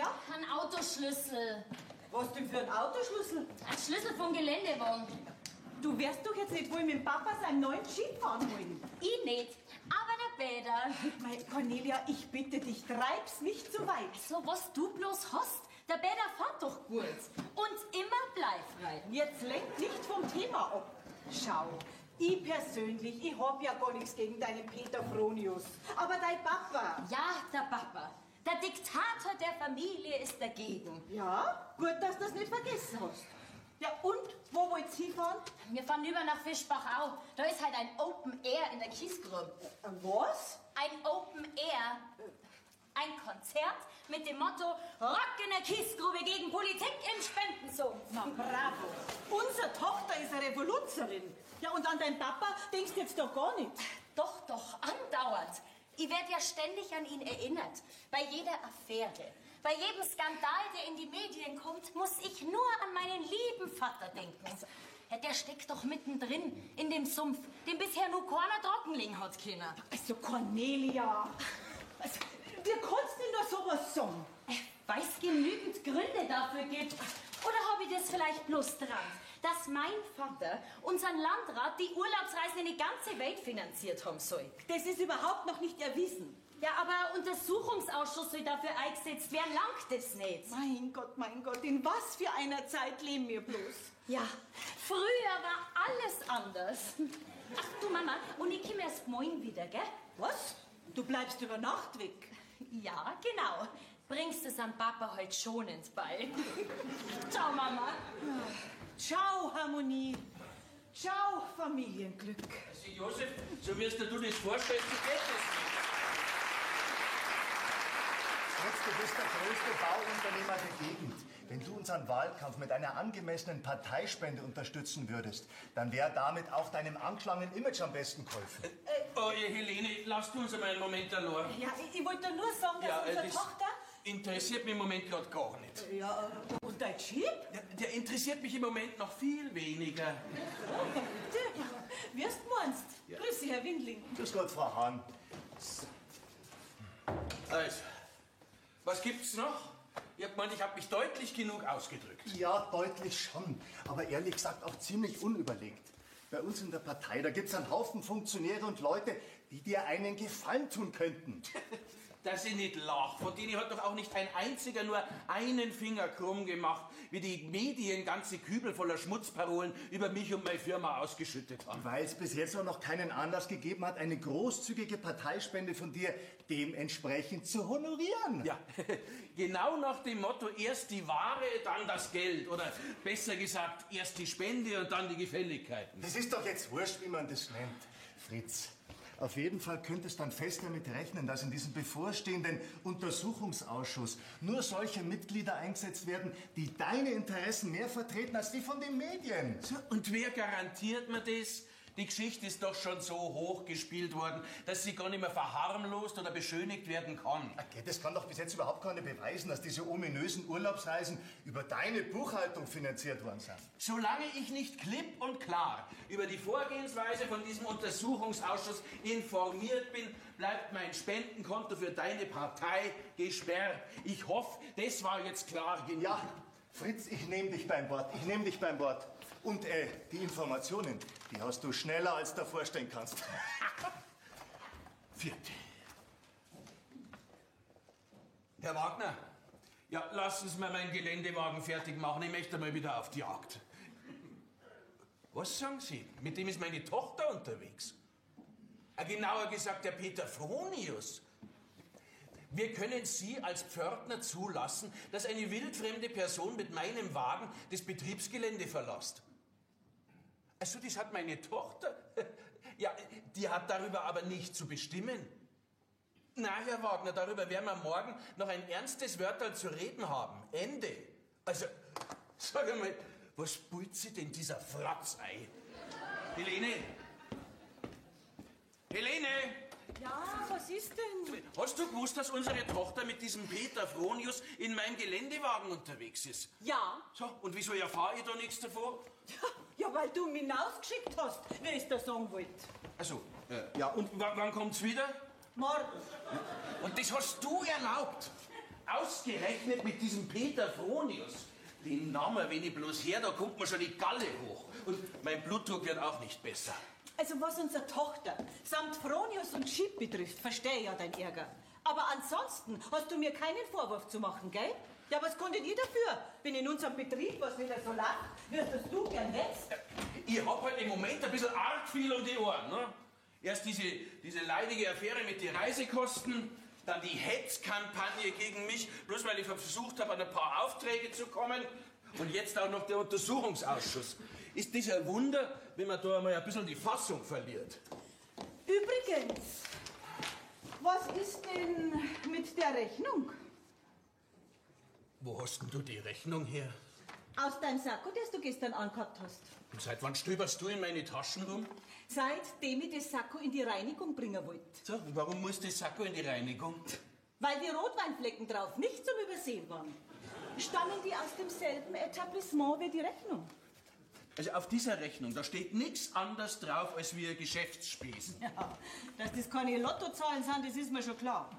her? Ein Autoschlüssel. Was denn für ein Autoschlüssel? Ein Schlüssel vom Geländewagen. Du wirst doch jetzt nicht wohl mit dem Papa seinen neuen Jeep fahren wollen. Ich nicht, aber der Peter. Mei, Cornelia, ich bitte dich, treib's nicht zu weit. So, was du bloß hast. Der Peter fährt doch gut. Und immer bleifrei. Jetzt lenk nicht vom Thema ab. Schau, ich persönlich, ich hab ja gar nichts gegen deinen Peter Fronius. Aber dein Papa... Ja, der Papa. Der Diktator der Familie ist dagegen. Ja, gut, dass du das nicht vergessen hast. Ja, und? Wo wollt's hinfahren? Wir fahren über nach Fischbachau. Da ist halt ein Open Air in der Kiesgrube. Was? Ein Open Air. Ein Konzert mit dem Motto Rock in der Kiesgrube gegen Politik im Spendensumpf. Na, bravo. Unsere Tochter ist eine Revoluzerin. Ja, und an deinen Papa denkst du jetzt doch gar nicht. Doch, andauernd. Ich werde ja ständig an ihn erinnert. Bei jeder Affäre. Bei jedem Skandal, der in die Medien kommt, muss ich nur an meinen lieben Vater denken. Ja, der steckt doch mittendrin in dem Sumpf, den bisher nur keiner trockenlegen hat können. Also, Cornelia, also, wie kannst du nur sowas sagen? Weil es genügend Gründe dafür gibt. Oder habe ich das vielleicht bloß dran, dass mein Vater unseren Landrat die Urlaubsreisen in die ganze Welt finanziert haben soll? Das ist überhaupt noch nicht erwiesen. Ja, aber Untersuchungsausschuss soll dafür eingesetzt werden, langt das nicht. Mein Gott, in was für einer Zeit leben wir bloß? Ja, früher war alles anders. Ach du Mama, und ich komme erst morgen wieder, gell? Was? Du bleibst über Nacht weg? Ja, genau. Bringst es am Papa heute schonend bei. Ciao, Mama. Ciao, Harmonie. Ciao, Familienglück. Also, Josef, so wie du das vorstellst, so geht das nicht. Du bist der größte Bauunternehmer der Gegend. Wenn du unseren Wahlkampf mit einer angemessenen Parteispende unterstützen würdest, dann wäre damit auch deinem angeschlagenen Image am besten geholfen. Oh, ja, Helene, lass uns einmal einen Moment allein. Ja, ich wollte nur sagen, dass unsere das Tochter... interessiert mich im Moment gerade gar nicht. Ja, und dein Jeep? Der interessiert mich im Moment noch viel weniger. Wie du meinst. Ja. Grüß Sie, Herr Windling. Grüß Gott, Frau Hahn. Also, was gibt's noch? Ich hab gemeint, ich habe mich deutlich genug ausgedrückt. Ja, deutlich schon. Aber ehrlich gesagt auch ziemlich unüberlegt. Bei uns in der Partei, da gibt's einen Haufen Funktionäre und Leute, die dir einen Gefallen tun könnten. Dass ich nicht lach. Von denen hat doch auch nicht ein einziger nur einen Finger krumm gemacht, wie die Medien ganze Kübel voller Schmutzparolen über mich und meine Firma ausgeschüttet haben. Weil es bis jetzt auch noch keinen Anlass gegeben hat, eine großzügige Parteispende von dir dementsprechend zu honorieren. Ja, genau nach dem Motto, erst die Ware, dann das Geld. Oder besser gesagt, erst die Spende und dann die Gefälligkeiten. Das ist doch jetzt wurscht, wie man das nennt, Fritz. Auf jeden Fall könntest du dann fest damit rechnen, dass in diesem bevorstehenden Untersuchungsausschuss nur solche Mitglieder eingesetzt werden, die deine Interessen mehr vertreten als die von den Medien. So, und wer garantiert mir das? Die Geschichte ist doch schon so hoch gespielt worden, dass sie gar nicht mehr verharmlost oder beschönigt werden kann. Okay, das kann doch bis jetzt überhaupt keiner beweisen, dass diese ominösen Urlaubsreisen über deine Buchhaltung finanziert worden sind. Solange ich nicht klipp und klar über die Vorgehensweise von diesem Untersuchungsausschuss informiert bin, bleibt mein Spendenkonto für deine Partei gesperrt. Ich hoffe, das war jetzt klar genug. Ja, Fritz, ich nehme dich beim Wort. Und die Informationen, die hast du schneller, als du dir vorstellen kannst. Vierte. Herr Wagner, ja, lassen Sie mir meinen Geländewagen fertig machen. Ich möchte mal wieder auf die Jagd. Was sagen Sie? Mit dem ist meine Tochter unterwegs. Genauer gesagt, der Peter Fronius. Wir können Sie als Pförtner zulassen, dass eine wildfremde Person mit meinem Wagen das Betriebsgelände verlässt. Also, das hat meine Tochter. Ja, die hat darüber aber nicht zu bestimmen. Na, Herr Wagner, darüber werden wir morgen noch ein ernstes Wörterl zu reden haben. Ende. Also, sag einmal, was spult sie denn dieser Fratzei? Helene! Helene! Ja, was ist denn? Hast du gewusst, dass unsere Tochter mit diesem Peter Fronius in meinem Geländewagen unterwegs ist? Ja. So, und wieso erfahre ich da nichts davon? Ja, weil du mich hinausgeschickt hast, wie ich das sagen wollte. Also, ja, und wann kommt's wieder? Morgen. Und das hast du erlaubt? ausgerechnet mit diesem Peter Fronius. Den Namen, wenn ich bloß her, da kommt mir schon die Galle hoch. Und mein Blutdruck wird auch nicht besser. Also was unsere Tochter samt Fronius und Chip betrifft, verstehe ich ja dein Ärger. Aber ansonsten hast du mir keinen Vorwurf zu machen, gell? Ja, was konntet ihr dafür, wenn in unserem Betrieb was wieder so läuft, wie es das du gern hättest? Ich hab halt im Moment ein bisschen arg viel um die Ohren. Ne? Erst diese leidige Affäre mit den Reisekosten, dann die Hetzkampagne gegen mich, bloß weil ich versucht habe, an ein paar Aufträge zu kommen. Und jetzt auch noch der Untersuchungsausschuss. Ist das ein Wunder, wenn man da einmal ein bisschen die Fassung verliert? Übrigens, was ist denn mit der Rechnung? Wo hast denn du die Rechnung her? Aus deinem Sakko, das du gestern angehabt hast. Und seit wann stöberst du in meine Taschen rum? Seitdem ich das Sakko in die Reinigung bringen wollte. So, und warum muss das Sakko in die Reinigung? Weil die Rotweinflecken drauf nicht zum Übersehen waren. Stammen die aus demselben Etablissement wie die Rechnung? Also auf dieser Rechnung, da steht nichts anderes drauf als wir Geschäftsspesen. Ja, dass das keine Lottozahlen sind, das ist mir schon klar.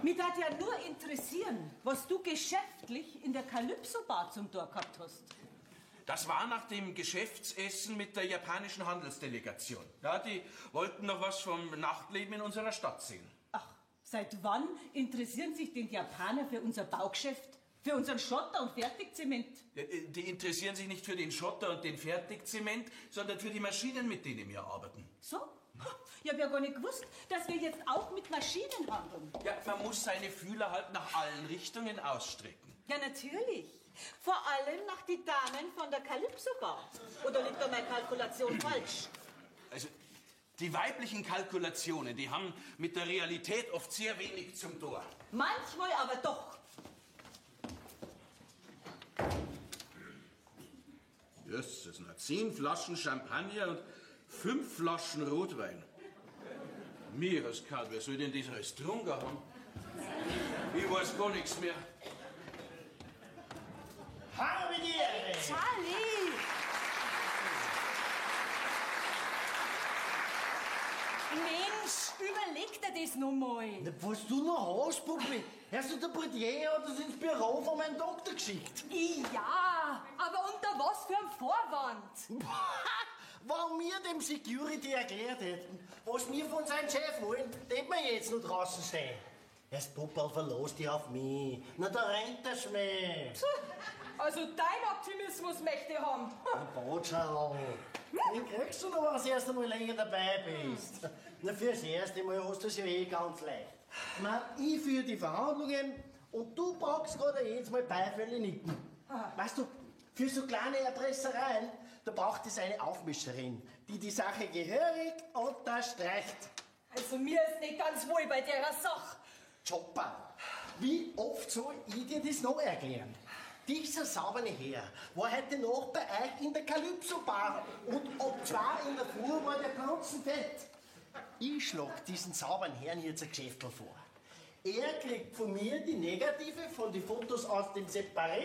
Mich hat ja nur interessieren, was du geschäftlich in der Calypso-Bar zum Tor gehabt hast. Das war nach dem Geschäftsessen mit der japanischen Handelsdelegation. Ja, die wollten noch was vom Nachtleben in unserer Stadt sehen. Ach, seit wann interessieren sich die Japaner für unser Baugeschäft? Für unseren Schotter und Fertigzement? Die interessieren sich nicht für den Schotter und den Fertigzement, sondern für die Maschinen, mit denen wir arbeiten. So? Ich hab ja gar nicht gewusst, dass wir jetzt auch mit Maschinen handeln. Ja, man muss seine Fühler halt nach allen Richtungen ausstrecken. Ja, natürlich. Vor allem nach die Damen von der Calypso-Bar. Oder liegt da meine Kalkulation falsch? Also, die weiblichen Kalkulationen, die haben mit der Realität oft sehr wenig zum Tor. Manchmal aber doch. Jösses, na 10 Flaschen Champagner und 5 Flaschen Rotwein. Mireskat, wer soll denn das alles getrunken haben? Ich weiß gar nichts mehr. Habe die Ehre! Charlie! Mensch, überleg dir das noch mal. Na, was du noch hast, Puppi? Hast du der Portier hat das ins Büro von meinem Doktor geschickt? Ja, aber unter was für einem Vorwand? Wenn wir dem Security erklärt hätten, was wir von seinem Chef wollen, hätten wir jetzt noch draußen stehen. Erst Puppal, verlass dich auf mich. Na, da rennt der Schmäh. Also dein Optimismus möchte ich haben. Botschau, den kriegst du noch, wenn du erst einmal länger dabei bist. Na, fürs erste Mal hast du es ja eh ganz leicht. Ich führe die Verhandlungen und du brauchst gerade jedes Mal Beifälle nicken. Weißt du, für so kleine Erpressereien, da braucht es eine Aufmischerin, die die Sache gehörig unterstreicht. Also mir ist nicht ganz wohl bei der Sache. Chopper, wie oft soll ich dir das noch erklären? Dieser saubere Herr war heute Nacht bei euch in der Calypso-Bar und ab 2 in der Früh war der Plunzenfett. Ich schlag diesen sauberen Herrn jetzt ein Geschäftel vor. Er kriegt von mir die Negative von den Fotos aus dem Separé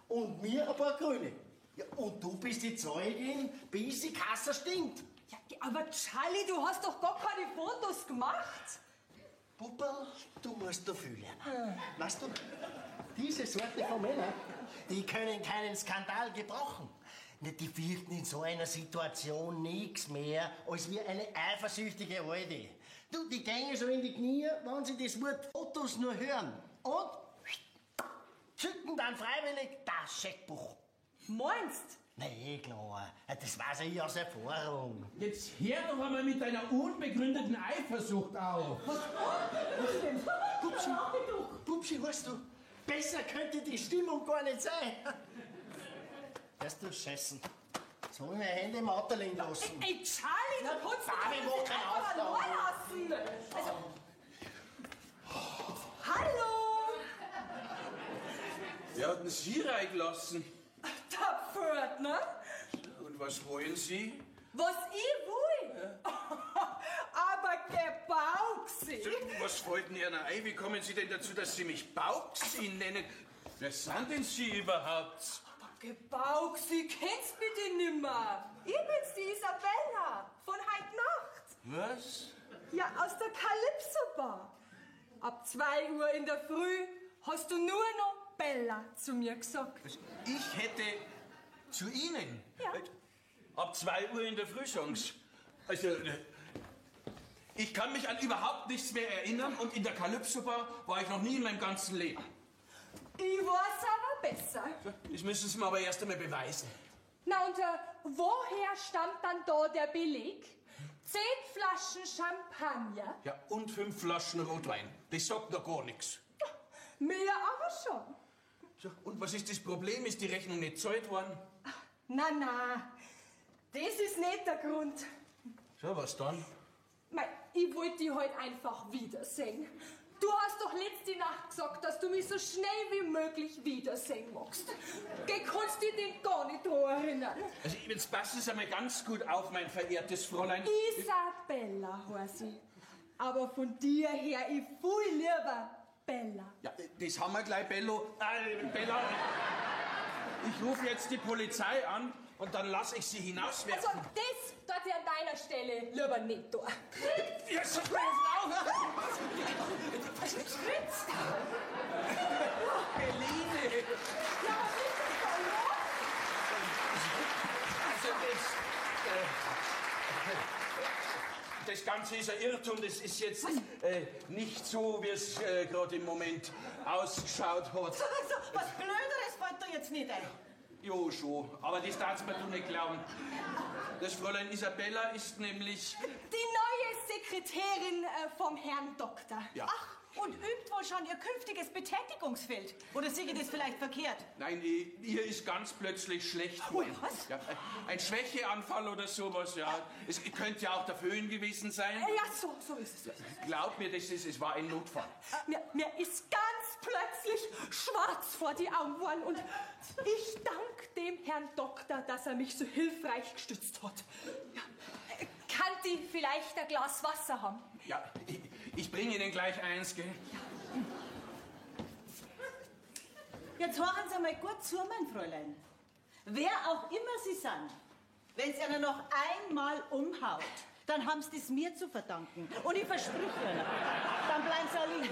und mir ein paar Grüne. Ja, und du bist die Zeugin, bis die Kasse stinkt. Ja, aber Charlie, du hast doch gar keine Fotos gemacht. Puppel, du musst da viel lernen. Weißt du, diese Sorte von Männern, die können keinen Skandal gebrauchen. Die fürchten in so einer Situation nichts mehr als wie eine eifersüchtige Alte. Du, die gehen schon in die Knie, wenn sie das Wort Fotos nur hören. Und zücken dann freiwillig das Scheckbuch. Meinst? Nee, klar. Das weiß ich aus Erfahrung. Jetzt hör doch einmal mit deiner unbegründeten Eifersucht auf. Pupsi, weißt du, besser könnte die Stimmung gar nicht sein. Weißt du, Scheißen. Soll ich meine Hände im Auto liegen lassen? Ey, Charlie, du kannst Fabi, mich mach doch nicht keinen einfach Aufstand. allein lassen. Also, hallo, Wir hatten Sie reingelassen. der Pförtner. Und was wollen Sie? Was ich will? Aber Gebauxi. Was fällt denn Ihnen ein? Wie kommen Sie denn dazu, dass Sie mich Bauxi nennen? Wer sind denn Sie überhaupt? Gebauxi, kennst bitte nimmer. Ich bin's, die Isabella, von heut Nacht. Was? Ja, aus der Calypso-Bar. ab 2 Uhr in der Früh hast du nur noch Bella zu mir gesagt. Ich hätte zu Ihnen? Ja. Ab 2 Uhr in der Früh, sagen's. Also, ich kann mich an überhaupt nichts mehr erinnern und in der Calypso-Bar war ich noch nie in meinem ganzen Leben. Ich weiß aber besser. Das müssen Sie mir aber erst einmal beweisen. Na und woher stammt dann da der Beleg? 10 Flaschen Champagner. Ja, und 5 Flaschen Rotwein. Das sagt noch gar nichts. Mir aber schon. So, und was ist das Problem? Ist die Rechnung nicht gezahlt worden? Na, das ist nicht der Grund. So, was dann? Mei, ich wollte dich heute einfach wiedersehen. Du hast doch letzte Nacht gesagt, dass du mich so schnell wie möglich wiedersehen magst. Kannst du dich denn gar nicht daran erinnern? Also, jetzt passen Sie einmal ganz gut auf, mein verehrtes Fräulein. Isabella heißt ich. Aber von dir her, ich viel lieber Bella. Ja, das haben wir gleich, Bello. Bella. Ich rufe jetzt die Polizei an und dann lasse ich Sie hinauswerfen. Also das dort ich an deiner Stelle lieber nicht tun. Ja, so meine Frau! Was ist Fritz? Helene! Ja, was ist das da los? Also das Ganze ist ein Irrtum, das ist jetzt nicht so, wie es gerade im Moment ausgeschaut hat. Also, was Blöderes fällt dir jetzt nicht ein. Jo, schon, aber das darfst mir du nicht glauben. Das Fräulein Isabella ist nämlich... Die neue Sekretärin vom Herrn Doktor. Ja. Ach, und übt wohl schon ihr künftiges Betätigungsfeld. Oder sehe ich das vielleicht verkehrt? Nein, ihr ist ganz plötzlich schlecht geworden. was? Ja, ein Schwächeanfall oder sowas, ja. Es könnte ja auch der Föhn gewesen sein. Ja, so ist es. Glaub mir, es war ein Notfall. Mir ist ganz plötzlich schwarz vor die Augen geworden und ich danke dem Herrn Doktor, dass er mich so hilfreich gestützt hat. Ja. Kann die vielleicht ein Glas Wasser haben? Ja, ich bringe Ihnen gleich eins, gell? Jetzt hören Sie mal gut zu, mein Fräulein. Wer auch immer Sie sind, wenn Sie einer noch einmal umhaut, dann haben Sie das mir zu verdanken. Und ich verspreche Ihnen, dann bleiben Sie allein.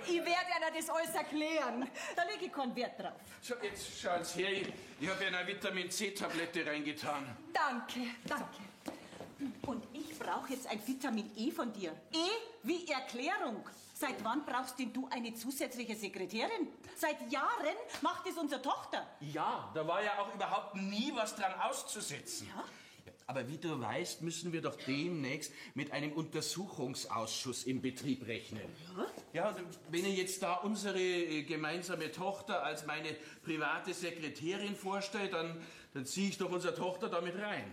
Ich werde Ihnen das alles erklären. Da lege ich keinen Wert drauf. So, jetzt schauen Sie her, ich habe Ihnen eine Vitamin-C-Tablette reingetan. Danke. Und ich brauche jetzt ein Vitamin E von dir. E wie Erklärung. Seit wann brauchst denn du eine zusätzliche Sekretärin? Seit Jahren macht es unsere Tochter. Ja, da war ja auch überhaupt nie was dran auszusetzen. Ja? Aber wie du weißt, müssen wir doch demnächst mit einem Untersuchungsausschuss in Betrieb rechnen. Ja, und wenn ich jetzt da unsere gemeinsame Tochter als meine private Sekretärin vorstelle, dann ziehe ich doch unsere Tochter damit rein.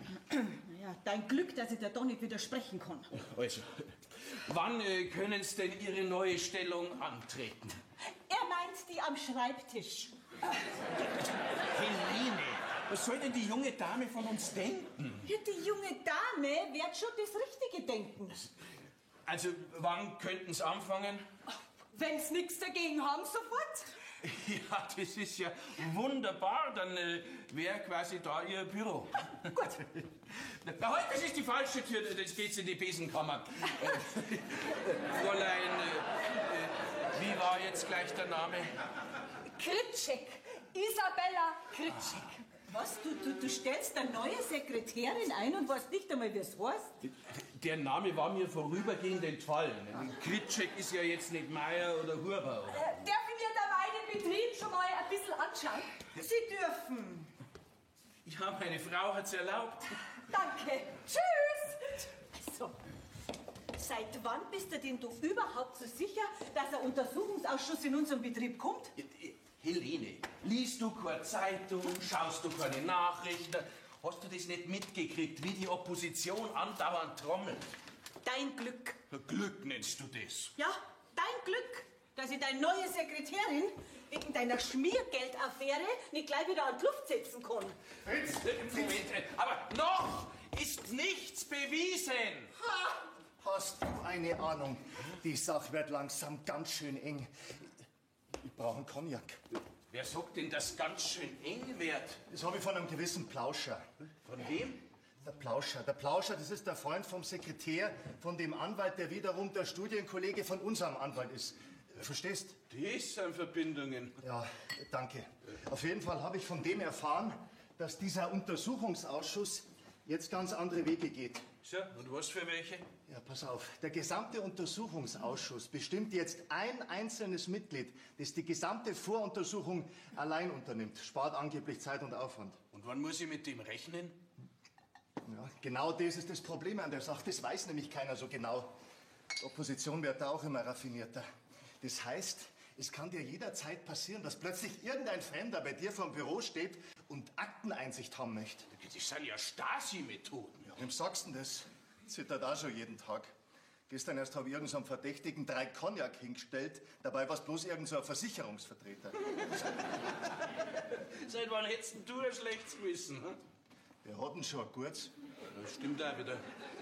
Ja, dein Glück, dass ich dir doch nicht widersprechen kann. Also, wann können Sie denn Ihre neue Stellung antreten? Er meint die am Schreibtisch. Helene, was soll denn die junge Dame von uns denken? Ja, die junge Dame wird schon das Richtige denken. Also, wann könnten Sie anfangen? Wenn Sie nichts dagegen haben, sofort. Ja, das ist ja wunderbar. Dann wäre quasi da Ihr Büro. Gut. Na, halt, das ist die falsche Tür. Jetzt geht's in die Besenkammer. Fräulein, wie war jetzt gleich der Name? Kritschek. Isabella Kritschek. Was, du stellst eine neue Sekretärin ein und weißt nicht einmal, wie es heißt? Der Name war mir vorübergehend entfallen. Kritschek ist ja jetzt nicht Meier oder Huber. Oder? Darf ich mir da meinen Betrieb schon mal ein bisschen anschauen? Sie dürfen. Ja, meine Frau hat's erlaubt. Danke. Tschüss. So. Seit wann bist du denn du überhaupt so sicher, dass ein Untersuchungsausschuss in unserem Betrieb kommt? Helene, liest du keine Zeitung, schaust du keine Nachrichten? Hast du das nicht mitgekriegt, wie die Opposition andauernd trommelt? Dein Glück. Glück nennst du das? Ja, dein Glück, dass ich deine neue Sekretärin wegen deiner Schmiergeldaffäre nicht gleich wieder an die Luft setzen kann. Fritz, Moment, aber noch ist nichts bewiesen. Hast du eine Ahnung? Die Sache wird langsam ganz schön eng. Ich brauche einen Cognac. Wer sagt denn, dass ganz schön eng wird? Das habe ich von einem gewissen Plauscher. Von wem? Der Plauscher, das ist der Freund vom Sekretär, von dem Anwalt, der wiederum der Studienkollege von unserem Anwalt ist. Verstehst? Das sind Verbindungen. Ja, danke. Auf jeden Fall habe ich von dem erfahren, dass dieser Untersuchungsausschuss jetzt ganz andere Wege geht. So, und was für welche? Ja, pass auf. Der gesamte Untersuchungsausschuss bestimmt jetzt ein einzelnes Mitglied, das die gesamte Voruntersuchung allein unternimmt. Spart angeblich Zeit und Aufwand. Und wann muss ich mit dem rechnen? Ja, genau das ist das Problem an der Sache. Das weiß nämlich keiner so genau. Die Opposition wird da auch immer raffinierter. Das heißt, es kann dir jederzeit passieren, dass plötzlich irgendein Fremder bei dir vor dem Büro steht und Akteneinsicht haben möchte. Das sind ja Stasi-Methoden. Wem sagst du denn das? Zittert auch schon jeden Tag. Gestern erst habe ich irgendeinem Verdächtigen 3 Cognac hingestellt. Dabei war es bloß irgend so ein Versicherungsvertreter. Seit wann hättest du ein schlechtes Gewissen? Hm? Wir hatten schon ein gutes. Das stimmt auch wieder.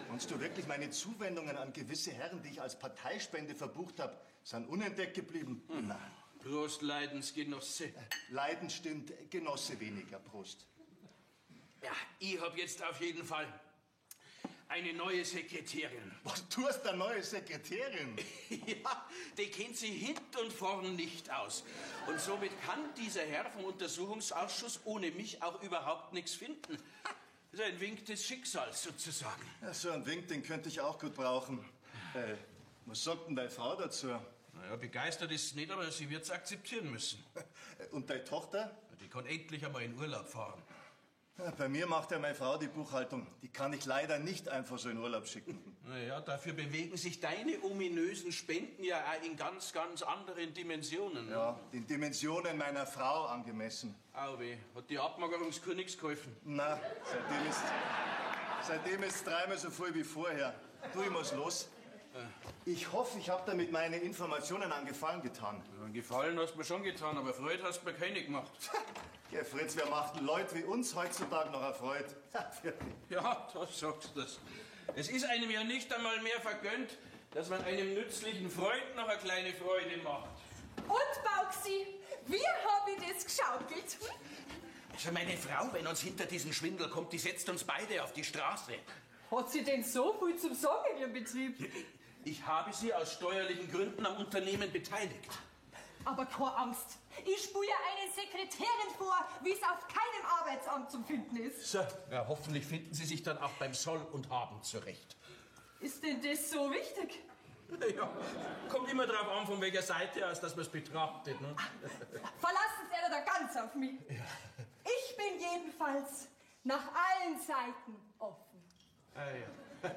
Meinst du wirklich, meine Zuwendungen an gewisse Herren, die ich als Parteispende verbucht habe, sind unentdeckt geblieben? Nein. Prost, Leidensgenosse. Leiden stimmt, Genosse weniger. Prost. Ja, ich hab jetzt auf jeden Fall eine neue Sekretärin. Was tust du, eine neue Sekretärin? Ja, die kennt sie hinten und vorn nicht aus. Und somit kann dieser Herr vom Untersuchungsausschuss ohne mich auch überhaupt nichts finden. Das ist ein Wink des Schicksals sozusagen. Ja, so einen Wink, den könnte ich auch gut brauchen. Was sagt denn deine Frau dazu? Naja, begeistert ist es nicht, aber sie wird's akzeptieren müssen. Und deine Tochter? Die kann endlich einmal in Urlaub fahren. Ja, bei mir macht ja meine Frau die Buchhaltung. Die kann ich leider nicht einfach so in Urlaub schicken. Naja, dafür bewegen sich deine ominösen Spenden ja auch in ganz, ganz anderen Dimensionen. Ja, den Dimensionen meiner Frau angemessen. Auwe, hat die Abmagerungskur nichts geholfen? Na, seitdem ist 3-mal so viel wie vorher. Du, ich muss los. Ich hoffe, ich habe damit meine Informationen einen Gefallen getan. Ja, einen Gefallen hast du mir schon getan, aber Freude hast du mir keine gemacht. Ja, Fritz, wer macht denn Leute wie uns heutzutage noch erfreut? Ja, das sagst du das. Es ist einem ja nicht einmal mehr vergönnt, dass man einem nützlichen Freund noch eine kleine Freude macht. Und, Bauxi, wie hab ich das geschaukelt? Also meine Frau, wenn uns hinter diesen Schwindel kommt, die setzt uns beide auf die Straße. Hat sie denn so viel zum Sagen in ihrem Betrieb? Ich habe sie aus steuerlichen Gründen am Unternehmen beteiligt. Aber keine Angst. Ich spüre eine Sekretärin vor, wie es auf keinem Arbeitsamt zu finden ist. So, ja, hoffentlich finden Sie sich dann auch beim Soll und Haben zurecht. Ist denn das so wichtig? Ja, kommt immer drauf an, von welcher Seite aus, dass man es betrachtet. Ne? Verlassen Sie da ganz auf mich. Ja. Ich bin jedenfalls nach allen Seiten offen. Ah, ja.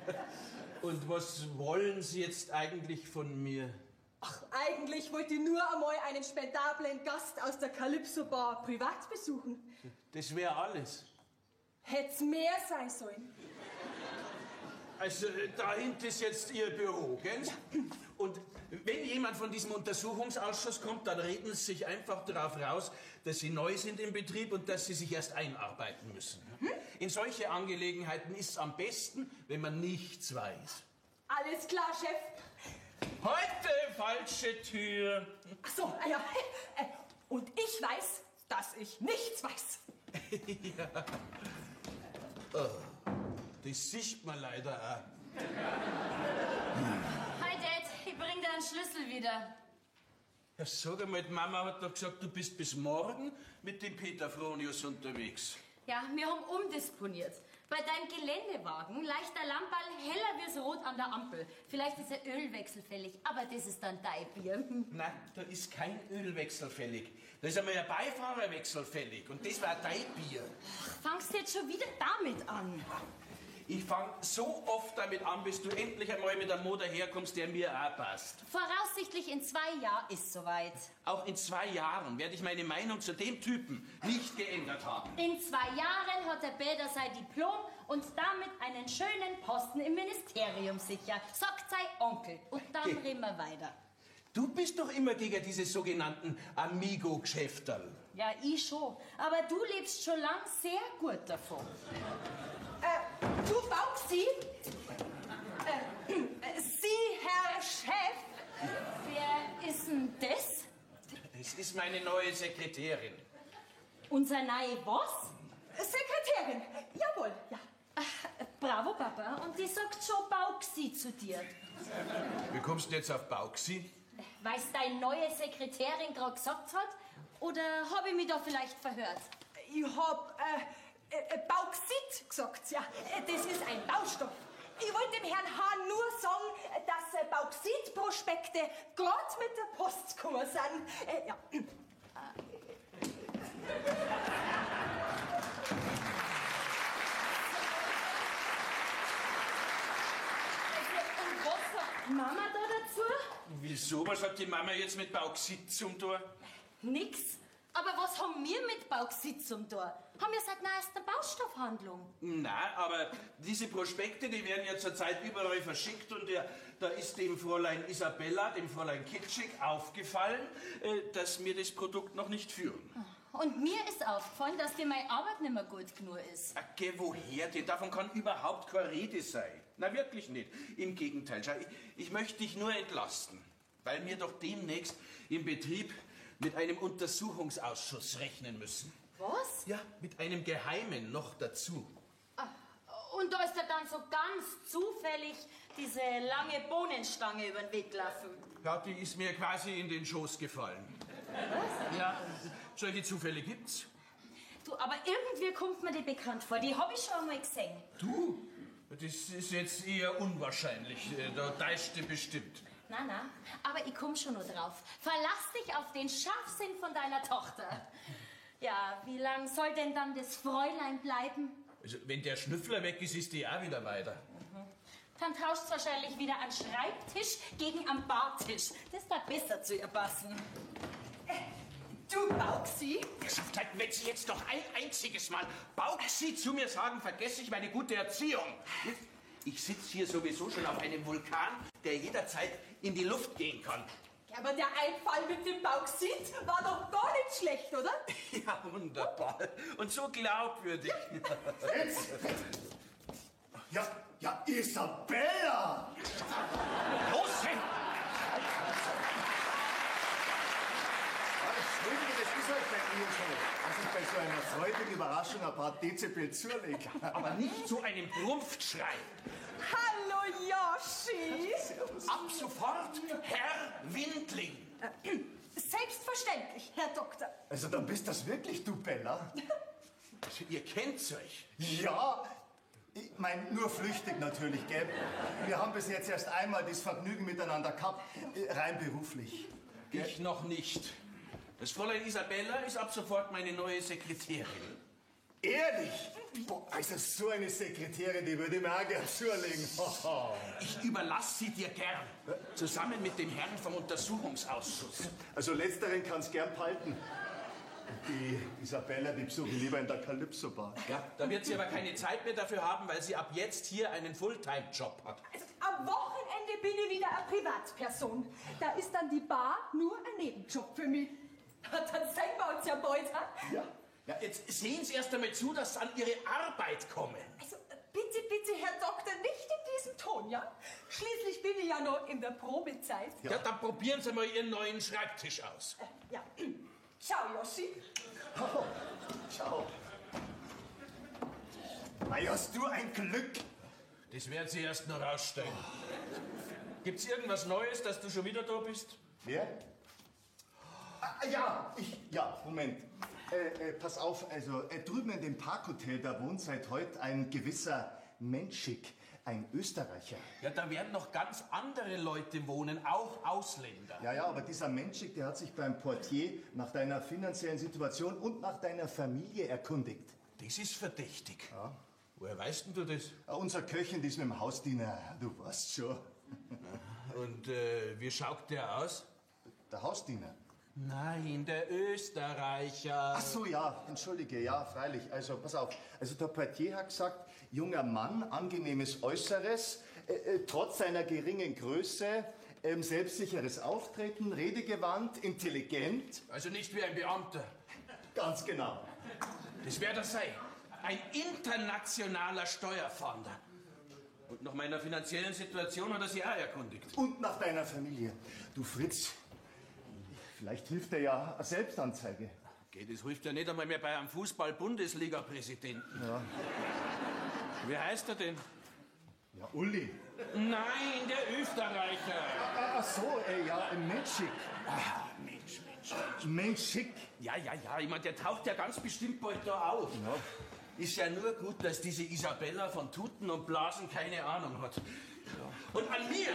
Und was wollen Sie jetzt eigentlich von mir? Ach, eigentlich wollte ich nur einmal einen spendablen Gast aus der Calypso Bar privat besuchen. Das wäre alles. Hätt's mehr sein sollen. Also, dahinter ist jetzt Ihr Büro, gell? Ja. Und wenn jemand von diesem Untersuchungsausschuss kommt, dann reden Sie sich einfach darauf raus, dass Sie neu sind im Betrieb und dass Sie sich erst einarbeiten müssen. In solche Angelegenheiten ist es am besten, wenn man nichts weiß. Alles klar, Chef. Heute falsche Tür. Ach so, ja. Und ich weiß, dass ich nichts weiß. Ja. Oh, das sieht man leider auch. Hi, Dad. Ich bring dir einen Schlüssel wieder. Ja, sag einmal, die Mama hat doch gesagt, du bist bis morgen mit dem Peter Fronius unterwegs. Ja, wir haben umdisponiert. Bei deinem Geländewagen leicht der Lamperl heller wie rot an der Ampel. Vielleicht ist der Ölwechsel fällig, aber das ist dann dein Bier. Nein, da ist kein Ölwechsel fällig. Da ist einmal ein Beifahrerwechsel fällig und das war dein Bier. Ach, fangst du jetzt schon wieder damit an? Ich fang so oft damit an, bis du endlich einmal mit einem Motor herkommst, der mir auch passt. Voraussichtlich in 2 Jahren ist soweit. Auch in 2 Jahren werde ich meine Meinung zu dem Typen nicht geändert haben. In 2 Jahren hat der Bäder sein Diplom und damit einen schönen Posten im Ministerium sicher, sagt sein Onkel. Und dann reden wir weiter. Du bist doch immer gegen diese sogenannten Amigo-Geschäfterl. Ja, ich schon. Aber du lebst schon lang sehr gut davon. Du, Bauxi? Sie, Herr Chef? Wer ist denn das? Es ist meine neue Sekretärin. Unser neue was? Sekretärin, jawohl, ja. Bravo, Papa. Und die sagt schon Bauxi zu dir. Wie kommst du jetzt auf Bauxi? Weil's deine neue Sekretärin gerade gesagt hat? Oder habe ich mich da vielleicht verhört? Ich hab Bauxit gesagt, ja. Das ist ein Baustoff. Ich wollte dem Herrn Hahn nur sagen, dass Bauxitprospekte gerade mit der Post gekommen sind. Ja. Und was sagt Mama da dazu? Wieso? Was hat die Mama jetzt mit Bauxit zum Tor? Nix. Aber was haben wir mit Bauxit zum Tor? Haben wir seit neuester Baustoffhandlung. Na, aber diese Prospekte, die werden ja zurzeit überall verschickt und da ist dem Fräulein Isabella, dem Fräulein Kitschig aufgefallen, dass wir das Produkt noch nicht führen. Und mir ist aufgefallen, dass dir meine Arbeit nicht mehr gut genug ist. Geh, woher denn? Davon kann überhaupt keine Rede sein. Na, wirklich nicht. Im Gegenteil, schau, ich möchte dich nur entlasten, weil wir doch demnächst im Betrieb mit einem Untersuchungsausschuss rechnen müssen. Was? Ja, mit einem Geheimen noch dazu. Und da ist ja dann so ganz zufällig diese lange Bohnenstange über den Weg gelaufen. Ja, die ist mir quasi in den Schoß gefallen. Was? Ja, solche Zufälle gibt's. Du, aber irgendwie kommt mir die bekannt vor. Die habe ich schon einmal gesehen. Du? Das ist jetzt eher unwahrscheinlich. Da täuscht du bestimmt. Na, aber ich komm schon nur drauf. Verlass dich auf den Scharfsinn von deiner Tochter. Ja, wie lang soll denn dann das Fräulein bleiben? Also, wenn der Schnüffler weg ist, ist die auch wieder weiter. Dann tauscht's wahrscheinlich wieder an Schreibtisch gegen am Bartisch. Das wird besser zu ihr passen. Du Bauxi? Wenn Sie jetzt noch ein einziges Mal Bauxi zu mir sagen, vergesse ich meine gute Erziehung. Ich sitze hier sowieso schon auf einem Vulkan, der jederzeit in die Luft gehen kann. Ja, aber der Einfall mit dem Bauxit war doch gar nicht schlecht, oder? Ja, wunderbar. Und so glaubwürdig. Fritz! Ja, Isabella! Los, hin! Entschuldige, das ist halt bei Ihnen so, dass ich bei so einer freudigen Überraschung ein paar Dezibel zulege. Aber nicht zu einem Prumpfschrei. Hallo, Yoshi! Ab sofort Herr Windling. Selbstverständlich, Herr Doktor. Also dann bist das wirklich du, Bella? Also, ihr kennt's euch. Ja, ich mein, nur flüchtig natürlich, gell? Wir haben bis jetzt erst einmal das Vergnügen miteinander gehabt, rein beruflich. Ich noch nicht. Das Fräulein Isabella ist ab sofort meine neue Sekretärin. Ehrlich? Boah, also so eine Sekretärin, die würde ich mir auch gern zulegen. Ich überlasse sie dir gern. Zusammen mit dem Herrn vom Untersuchungsausschuss. Also letzteren kann's gern behalten. Die Isabella, die besuche ich lieber in der Calypso-Bar. Ja, da wird sie aber keine Zeit mehr dafür haben, weil sie ab jetzt hier einen Fulltime-Job hat. Also, am Wochenende bin ich wieder eine Privatperson. Da ist dann die Bar nur ein Nebenjob für mich. Dann sehen wir uns ja bald, ha? Ja. Ja, jetzt sehen Sie erst einmal zu, dass Sie an Ihre Arbeit kommen. Also, bitte, Herr Doktor, nicht in diesem Ton, ja? Schließlich bin ich ja noch in der Probezeit. Ja, dann probieren Sie mal Ihren neuen Schreibtisch aus. Ja. Ciao, Yoshi. Oh, ciao. Mei, hast du ein Glück? Das werden Sie erst noch rausstellen. Gibt's irgendwas Neues, dass du schon wieder da bist? Wer? Moment. Pass auf, also drüben in dem Parkhotel, da wohnt seit heute ein gewisser Menschik, ein Österreicher. Ja, da werden noch ganz andere Leute wohnen, auch Ausländer. Ja, aber dieser Menschik, der hat sich beim Portier nach deiner finanziellen Situation und nach deiner Familie erkundigt. Das ist verdächtig. Ja. Woher weißt denn du das? Unser Köchin, die ist mit dem Hausdiener, du weißt schon. Und wie schaut der aus? Der Hausdiener? Nein, der Österreicher. Ach so, ja, entschuldige, ja, freilich. Also, pass auf. Also, der Portier hat gesagt, junger Mann, angenehmes Äußeres, trotz seiner geringen Größe, selbstsicheres Auftreten, redegewandt, intelligent. Also nicht wie ein Beamter. Ganz genau. Das wäre das sei. Ein internationaler Steuerfahnder. Und nach meiner finanziellen Situation hat er sich auch erkundigt. Und nach deiner Familie. Du Fritz, vielleicht hilft dir ja eine Selbstanzeige. Okay, das hilft ja nicht einmal mehr bei einem Fußball-Bundesliga-Präsidenten. Ja. Wie heißt er denn? Ja, Uli. Nein, der Österreicher. Ach so, ja, Menschik. Menschik. Ja, ich meine, der taucht ja ganz bestimmt bald da auf. Ja. Ist ja nur gut, dass diese Isabella von Tuten und Blasen keine Ahnung hat. Und an mir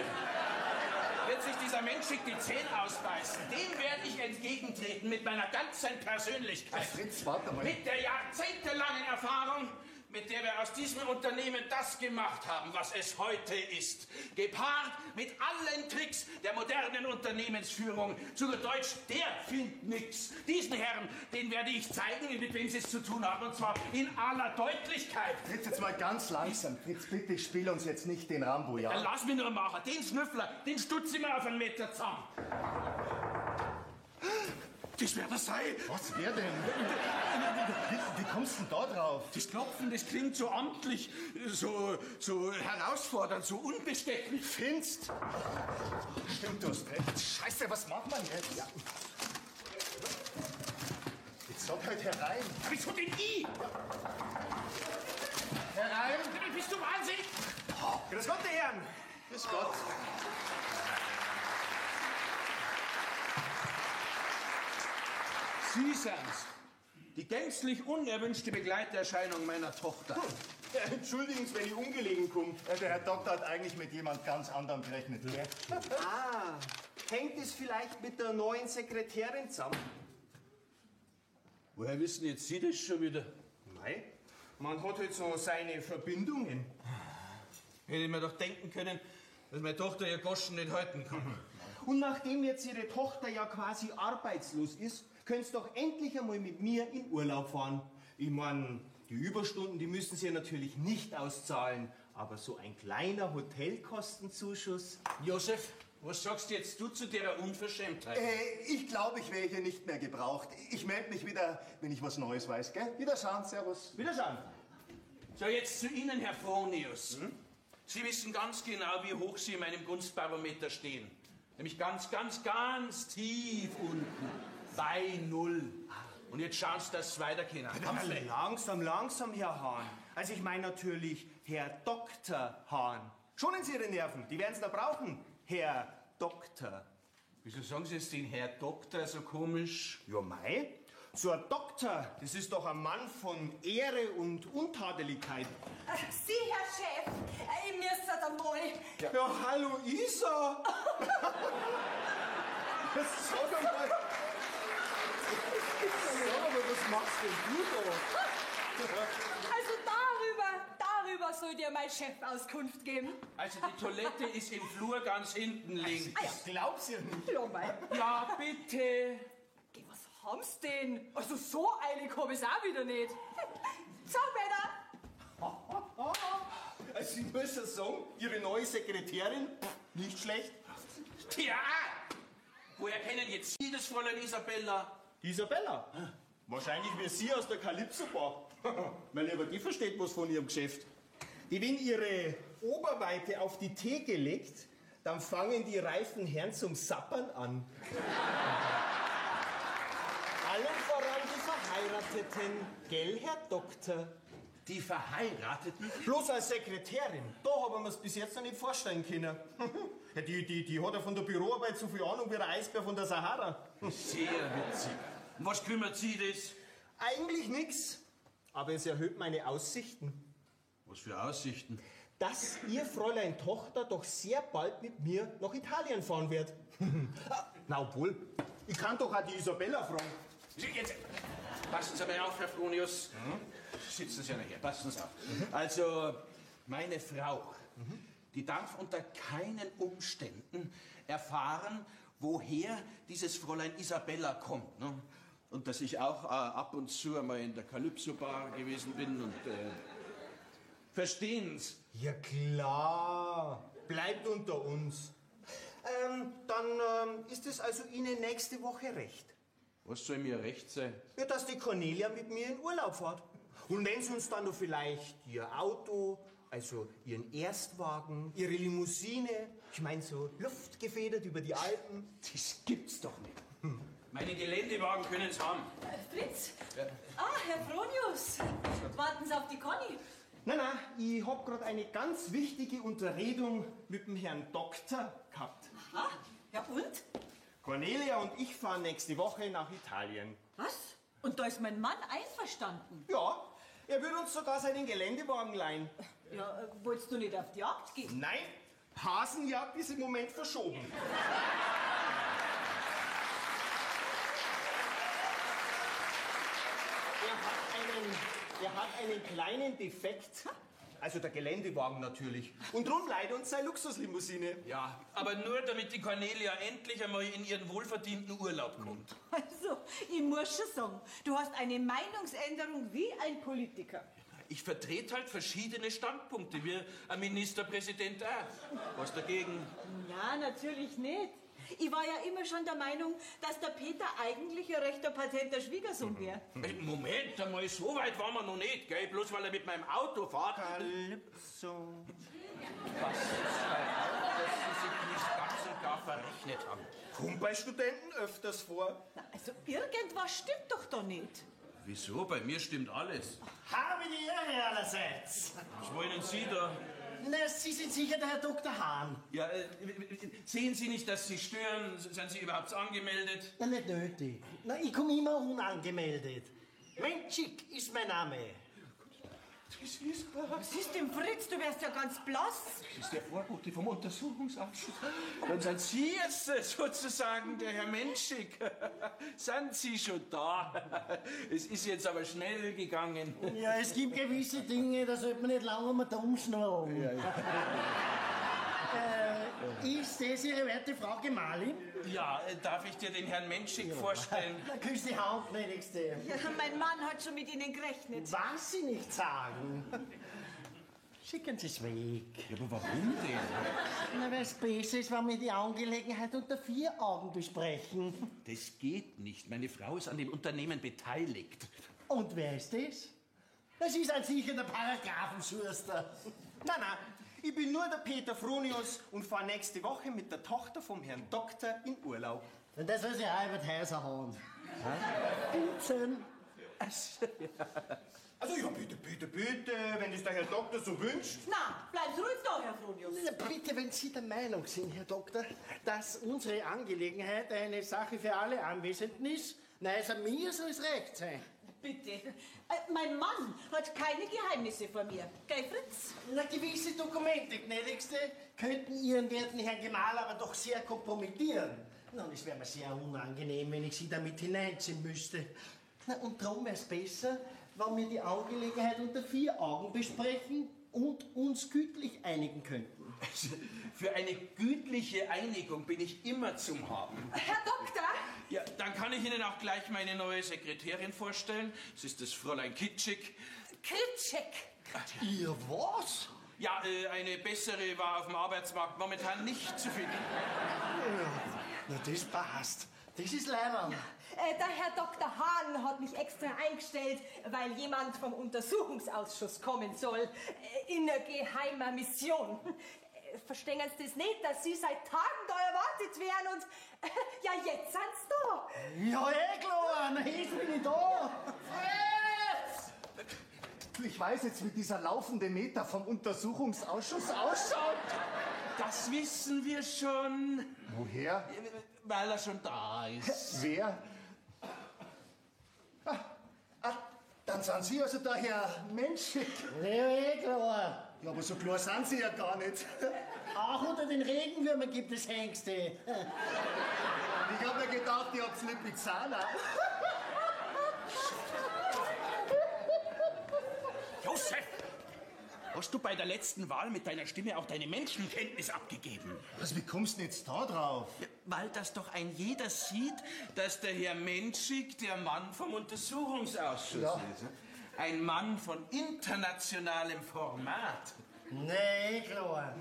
wird sich dieser Menschik die Zähne ausbeißen. Dem werde ich entgegentreten mit meiner ganzen Persönlichkeit. Fritz, warte mal. Mit der jahrzehntelangen Erfahrung, mit der wir aus diesem Unternehmen das gemacht haben, was es heute ist. Gepaart mit allen Tricks der modernen Unternehmensführung. Zu Deutsch, der findet nix. Diesen Herren, den werde ich zeigen, mit wem sie es zu tun haben. Und zwar in aller Deutlichkeit. Fritz, jetzt mal ganz langsam. Fritz, bitte spiel uns jetzt nicht den Rambo, ja? Dann lass mich nur machen. Den Schnüffler, den stutz ich mir auf einen Meter zusammen. Das wäre das sein. Was, wer denn? Wie kommst du denn da drauf? Das Klopfen, das klingt so amtlich, so herausfordernd, so unbestechlich. Findest? Stimmt, du hast recht. Scheiße, was macht man jetzt? Ja. Jetzt sag halt herein. Wieso denn ich? Herein? Bist du wahnsinnig? Grüß Gott, die Herren. Grüß Gott. Sie sind's. Die gänzlich unerwünschte Begleiterscheinung meiner Tochter. Ja, entschuldigen Sie, wenn ich ungelegen komme. Der Herr Doktor hat eigentlich mit jemand ganz anderem gerechnet. Gell? Ah, hängt es vielleicht mit der neuen Sekretärin zusammen? Woher wissen jetzt Sie das schon wieder? Nein, man hat halt so seine Verbindungen. Hätte ich mir doch denken können, dass meine Tochter ihr Goschen nicht halten kann. Und nachdem jetzt Ihre Tochter ja quasi arbeitslos ist, können Sie doch endlich einmal mit mir in Urlaub fahren. Ich meine, die Überstunden, die müssen Sie ja natürlich nicht auszahlen, aber so ein kleiner Hotelkostenzuschuss. Josef, was sagst jetzt du zu der Unverschämtheit? Ich glaube, ich wäre hier nicht mehr gebraucht. Ich melde mich wieder, wenn ich was Neues weiß, gell? Wiederschauen, servus. Wiederschauen. So, jetzt zu Ihnen, Herr Fronius. Sie wissen ganz genau, wie hoch Sie in meinem Gunstbarometer stehen. Nämlich ganz tief unten. Bei Null. Und jetzt schauen Sie, dass es weitergehen. Langsam, Herr Hahn. Also ich meine natürlich Herr Dr. Hahn. Schonen Sie Ihre Nerven, die werden Sie da brauchen, Herr Doktor. Wieso sagen Sie jetzt den Herr Doktor so komisch? Ja, mei. So ein Doktor, das ist doch ein Mann von Ehre und Untadeligkeit. Sie, Herr Chef, ich müsste da mal. Ja, hallo Isa. Sag mal, was machst denn du da? Also darüber soll dir mein Chef Auskunft geben. Also die Toilette ist im Flur ganz hinten links. Ich glaub's ja nicht. Ja, mei. Ja, bitte. Geh, was haben's denn? Also so eilig hab ich's auch wieder nicht. So, Männer. Also ich muss ja sagen, Ihre neue Sekretärin, nicht schlecht. Tja, woher kennen jetzt Sie das Fräulein Isabella? Isabella? Wahrscheinlich wie Sie aus der Calypso-Bar. Mein Lieber, die versteht was von ihrem Geschäft. Die, wenn ihre Oberweite auf die Theke legt, dann fangen die reifen Herren zum Sappern an. Allen voran die Verheirateten, gell, Herr Doktor? Die Verheirateten? Bloß als Sekretärin, da haben wir es bis jetzt noch nicht vorstellen können. Ja, die hat ja von der Büroarbeit so viel Ahnung wie der Eisbär von der Sahara. Sehr witzig. Und was kümmert Sie das? Eigentlich nix, aber es erhöht meine Aussichten. Was für Aussichten? Dass ihr Fräulein Tochter doch sehr bald mit mir nach Italien fahren wird. Na, obwohl, ich kann doch auch die Isabella fragen. Jetzt, passen Sie mal auf, Herr Fronius. Sitzen Sie nachher, passen Sie auf. Also, meine Frau, die darf unter keinen Umständen erfahren, woher dieses Fräulein Isabella kommt. Ne? Und dass ich auch ab und zu einmal in der Calypso-Bar gewesen bin und... Verstehen's? Ja klar, bleibt unter uns. Dann ist es also Ihnen nächste Woche recht. Was soll mir recht sein? Ja, dass die Cornelia mit mir in Urlaub fährt. Und wenn Sie uns dann noch vielleicht Ihr Auto, also Ihren Erstwagen, Ihre Limousine, ich meine so luftgefedert über die Alpen. Das gibt's doch nicht. Meine Geländewagen können's haben. Fritz? Ja. Ah, Herr Fronius. Warten Sie auf die Conny. Nein, ich hab gerade eine ganz wichtige Unterredung mit dem Herrn Doktor gehabt. Aha. Ja und? Cornelia und ich fahren nächste Woche nach Italien. Was? Und da ist mein Mann einverstanden. Ja, er würde uns sogar seinen Geländewagen leihen. Ja, wolltest du nicht auf die Jagd gehen? Nein, Hasenjagd ist im Moment verschoben. Er hat einen kleinen Defekt. Also der Geländewagen natürlich. Und drum leiht uns seine Luxuslimousine. Ja, aber nur damit die Cornelia endlich einmal in ihren wohlverdienten Urlaub kommt. Also, ich muss schon sagen, du hast eine Meinungsänderung wie ein Politiker. Ich vertrete halt verschiedene Standpunkte, wie ein Ministerpräsident auch. Was dagegen? Ja, natürlich nicht. Ich war ja immer schon der Meinung, dass der Peter eigentlich ein rechter patenter Schwiegersohn wäre. Moment einmal, so weit waren wir noch nicht, gell? Bloß weil er mit meinem Auto fährt. Calypso. Was ist dass Sie sich nicht ganz und gar verrechnet haben? Kommt bei Studenten öfters vor. Na, also, irgendwas stimmt doch da nicht. Wieso? Bei mir stimmt alles. Habe die Ehre allerseits. Was wollen Sie da? Na, Sie sind sicher der Herr Dr. Hahn. Ja, sehen Sie nicht, dass Sie stören? Sind Sie überhaupt angemeldet? Na, nicht nötig. Na, ich komme immer unangemeldet. Menschik ist mein Name. Was ist denn, Fritz? Du wärst ja ganz blass. Das ist der Vorbote vom Untersuchungsausschuss. Dann sind Sie jetzt sozusagen der Herr Menschik. Sind Sie schon da? Es ist jetzt aber schnell gegangen. Ja, es gibt gewisse Dinge, da sollte man nicht lange um den umschnurren. Ist das Ihre werte Frau Gemahlin? Ja, darf ich dir den Herrn Menschik vorstellen? Na, küss die Hand, gnädigste. Ja, mein Mann hat schon mit Ihnen gerechnet. Was Sie nicht sagen. Schicken Sie es weg. Ja, aber warum denn? Na, weil es besser ist, wenn wir die Angelegenheit unter 4 Augen besprechen. Das geht nicht. Meine Frau ist an dem Unternehmen beteiligt. Und wer ist das? Das ist ein sicher der Paragraphenschurster. Nein, ich bin nur der Peter Fronius und fahre nächste Woche mit der Tochter vom Herrn Doktor in Urlaub. Und das soll sich auch über die Häuser hauen. Putzen. Also ja, bitte, wenn es der Herr Doktor so wünscht. Na, bleiben Sie ruhig da, Herr Fronius. Na, bitte, wenn Sie der Meinung sind, Herr Doktor, dass unsere Angelegenheit eine Sache für alle Anwesenden ist, na, also mir soll es recht sein. Bitte. Mein Mann hat keine Geheimnisse vor mir. Gell, Fritz? Na, gewisse Dokumente, gnädigste, könnten Ihren werten Herrn Gemahl aber doch sehr kompromittieren. Na, und es wäre mir sehr unangenehm, wenn ich Sie damit hineinziehen müsste. Na, und darum wäre es besser, wenn wir die Angelegenheit unter 4 Augen besprechen und uns gütlich einigen könnten. Für eine gütliche Einigung bin ich immer zum Haben. Herr Doktor! Ja, dann kann ich Ihnen auch gleich meine neue Sekretärin vorstellen. Es ist das Fräulein Kitschik. Kritschek! Ihr was? Ja, eine bessere war auf dem Arbeitsmarkt momentan nicht zu finden. Na, das passt. Das ist leibend. Der Herr Dr. Hahn hat mich extra eingestellt, weil jemand vom Untersuchungsausschuss kommen soll. In einer geheimer Mission. Verstehen Sie das nicht, dass Sie seit Tagen da erwartet werden und ja, jetzt sind Sie da. Ja, klar, na, jetzt bin ich da. Ich weiß jetzt, wie dieser laufende Meter vom Untersuchungsausschuss ausschaut. Das wissen wir schon, Woher? weil er schon da ist. Wer? Dann sind Sie also der Herr Menschik. Ja, klar. Ja, aber so klar sind Sie ja gar nicht. Auch unter den Regenwürmern gibt es Hengste. Ich habe mir gedacht, ihr habt's Lipizzaner. Josef, hast du bei der letzten Wahl mit deiner Stimme auch deine Menschenkenntnis abgegeben? Was, wie kommst du denn jetzt da drauf? Ja, weil das doch ein jeder sieht, dass der Herr Menschik der Mann vom Untersuchungsausschuss ist. Ein Mann von internationalem Format. Nee, klar.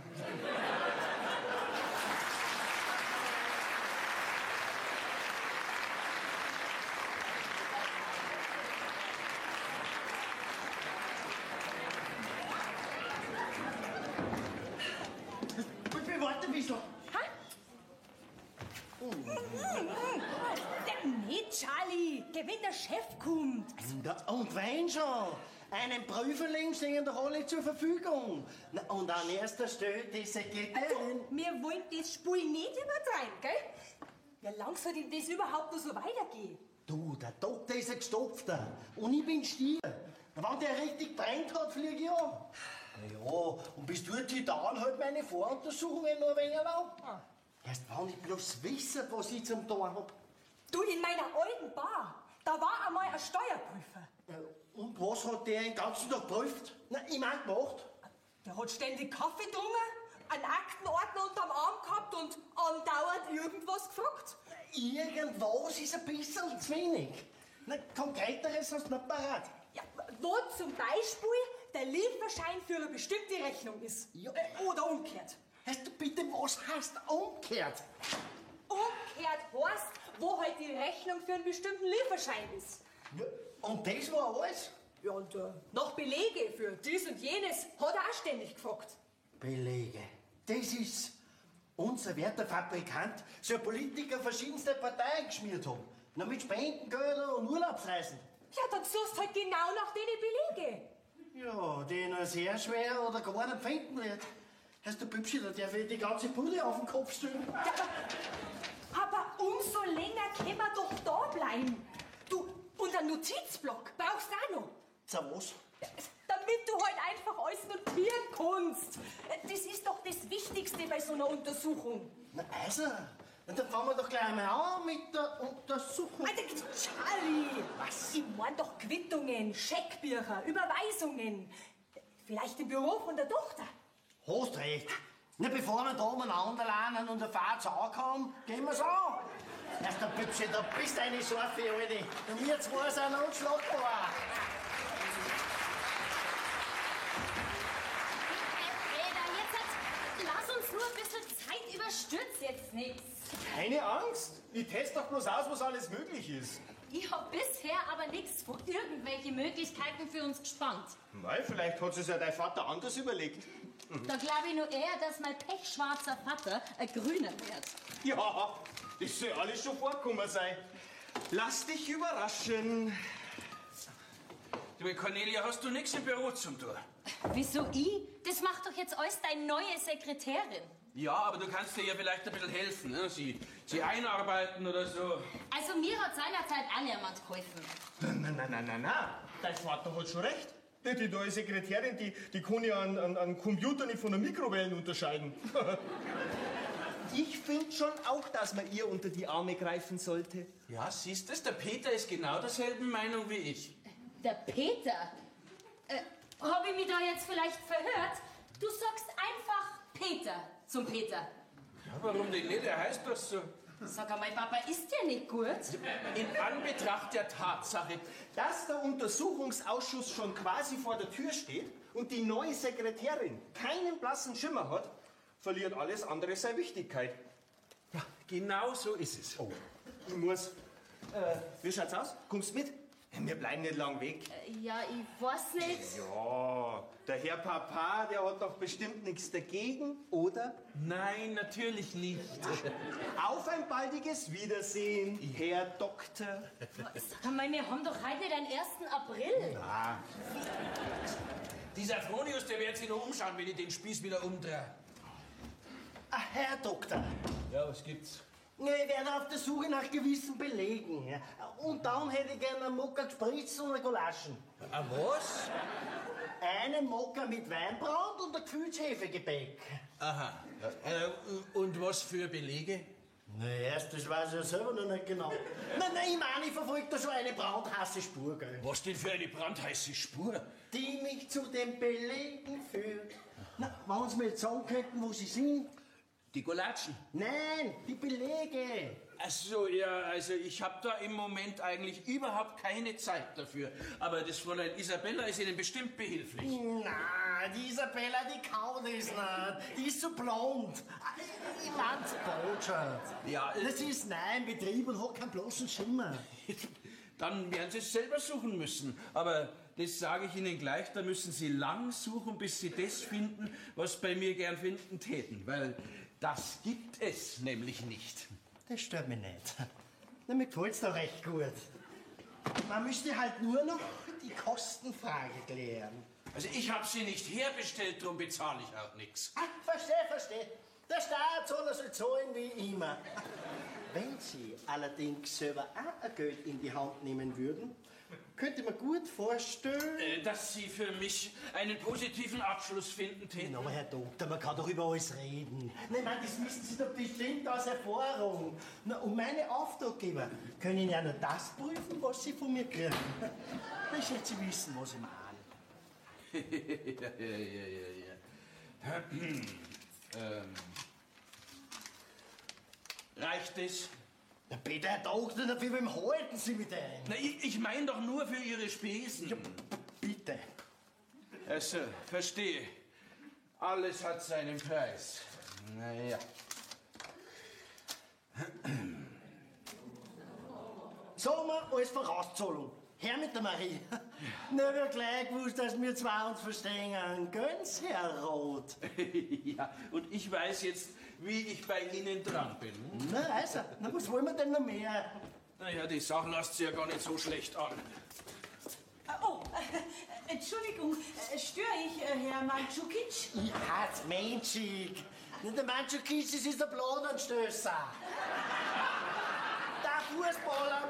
Warte ein bisschen. Nee, Charlie, wenn der Chef kommt. Und Wein schon. Einen Prüferling stehen doch alle zur Verfügung. Na, und an erster Stelle die Sekretärin. Wir wollen das Spiel nicht übertreiben, gell? Wie lang soll denn das überhaupt noch so weitergehen? Du, der Doktor ist ein Gestopfter. Und ich bin Stier. Wenn der richtig brennt hat, fliege ich an. Na ja, und bis dorthin dauern halt meine Voruntersuchungen noch ein wenig lang. Erst wenn ich bloß wisse, was ich zum Tun hab. Du, in meiner alten Bar, da war einmal ein Steuerprüfer. Und was hat der den ganzen Tag geprüft? Na, ich mein gemacht. Der hat ständig Kaffee getrunken, einen Aktenordner unterm Arm gehabt und andauernd irgendwas gefragt. Irgendwas ist ein bisschen zu wenig. Na, Konkreteres hast du nicht parat. Ja, wo zum Beispiel der Lieferschein für eine bestimmte Rechnung ist. Ja. Oder umgekehrt. Hast du bitte, was heißt umgekehrt? Umgekehrt heißt, wo halt die Rechnung für einen bestimmten Lieferschein ist. Ja, und das war alles? Ja, und noch Belege für dies und jenes hat er auch ständig gefragt. Belege. Das ist unser werter Fabrikant, so ein Politiker verschiedenste Parteien geschmiert haben. Na, mit Spendengeldern und Urlaubsreisen. Ja, dann suchst halt genau nach den Belege. Ja, den er sehr schwer oder gar nicht finden wird. Heißt der Bübschi, der darf die ganze Bude auf den Kopf stellen. Ja, aber umso länger können wir doch da bleiben. Du, und einen Notizblock brauchst du auch noch. So was? Damit du halt einfach alles notieren kannst. Das ist doch das Wichtigste bei so einer Untersuchung. Na also, dann fangen wir doch gleich mal an mit der Untersuchung. Alter, Charlie! Was? Ich mein doch Quittungen, Scheckbücher, Überweisungen. Vielleicht im Büro von der Tochter. Hast recht. Na, bevor wir da umeinander lernen und eine Fahrt haben, gehen wir's an. Erst der Bübsche, da bist du eine Schorfe, Alte. Und wir zwei sind unschlagbar. Lass uns nur ein bisschen Zeit, überstürzt jetzt nichts. Keine Angst. Ich teste doch bloß aus, was alles möglich ist. Ich hab bisher aber nichts von irgendwelche Möglichkeiten für uns gespannt. Mei, vielleicht hat sich ja dein Vater anders überlegt. Da glaube ich nur eher, dass mein pechschwarzer Vater ein Grüner wird. Ja, das soll alles schon vorkommen sein. Lass dich überraschen. Du, Cornelia, hast du nichts im Büro zum tun? Wieso ich? Das macht doch jetzt alles deine neue Sekretärin. Ja, aber du kannst dir ja vielleicht ein bisschen helfen, ne? Sie einarbeiten oder so. Also mir hat seinerzeit auch niemand geholfen. Na. Dein Vater hat schon recht. Die neue Sekretärin, die kann ja an Computer nicht von einer Mikrowellen unterscheiden. Ich finde schon auch, dass man ihr unter die Arme greifen sollte. Ja, siehst du, der Peter ist genau derselben Meinung wie ich. Der Peter? Hab ich mich da jetzt vielleicht verhört? Du sagst einfach Peter zum Peter. Ja, warum denn nicht? Er heißt doch so. Sag einmal, Papa, ist dir nicht gut? In Anbetracht der Tatsache, Dass der Untersuchungsausschuss schon quasi vor der Tür steht und die neue Sekretärin keinen blassen Schimmer hat, verliert alles andere seine Wichtigkeit. genau so ist es. Oh, ich muss. Wie schaut's aus? Kommst mit? Wir bleiben nicht lang weg. Ja, ich weiß nicht. Ja, der Herr Papa, der hat doch bestimmt nichts dagegen, oder? Nein, natürlich nicht. Auf ein baldiges Wiedersehen, Herr Doktor. Sag einmal, wir haben doch heute nicht den 1. April. Dieser Fronius, der wird sich noch umschauen, wenn ich den Spieß wieder umdrehe. Herr Doktor, Ja, was gibt's? ich werde auf der Suche nach gewissen Belegen. Ja. Und dann hätte ich gerne einen Mokka gespritzt und eine Gulaschen. Ah, was? Einen Mokka mit Weinbrand und ein Gefühlshefegebäck. Aha. Und was für Belege? Na, erst, das weiß ich ja selber noch nicht genau. Nein, ich meine, ich verfolge da schon eine brandheiße Spur, gell? Was denn für eine brandheiße Spur? Die mich zu den Belegen führt. Na, wollen Sie mir jetzt sagen könnten, wo Sie sind? Die Golatschen. Nein, die Belege. Ach so, ja, also ich habe da im Moment eigentlich überhaupt keine Zeit dafür. Aber das Fräulein Isabella ist Ihnen bestimmt behilflich. Na, die Isabella, die kann das nicht. Die ist so blond. Ich mein's Botschaft. Ja, Das ist neu im Betrieb und hat keinen bloßen Schimmer. Dann werden Sie es selber suchen müssen. Aber das sage ich Ihnen gleich, da müssen Sie lang suchen, bis Sie das finden, was bei mir gern finden täten. Weil das gibt es nämlich nicht. Das stört mich nicht. Na, mir gefällt's doch recht gut. Man müsste halt nur noch die Kostenfrage klären. Also ich habe sie nicht herbestellt, darum bezahle ich auch nichts. Ah, verstehe. Der Steuerzahler soll zahlen wie immer. Wenn Sie allerdings selber auch ein Geld in die Hand nehmen würden, könnte man gut vorstellen... Dass Sie für mich einen positiven Abschluss finden täten. Aber Herr Doktor, man kann doch über alles reden. Nein, das wissen Sie doch bestimmt aus Erfahrung. Na, und meine Auftraggeber können ja nur das prüfen, was Sie von mir kriegen. Das ist, Sie wissen, was ich meine. Reicht es? Na bitte, Herr Doktor, dafür wem halten Sie mich denn? Na, ich meine doch nur für Ihre Spesen. Ja, bitte. Also, verstehe. Alles hat seinen Preis. Naja. Sagen wir als Vorauszahlung. Herr mit der Marie. Na, wir gleich gewusst, dass wir zwei uns verstehen. Gönn's, Herr Roth. Ja, und ich weiß jetzt, wie ich bei Ihnen dran bin. Na, also, na, was wollen wir denn noch mehr? Naja, die Sache lässt sich ja gar nicht so schlecht an. Oh, Entschuldigung, störe ich, Herr Mandzukic? Ja, das Menschig. Der Mandzukic, das ist der Bladerstößer. Der Fußballer.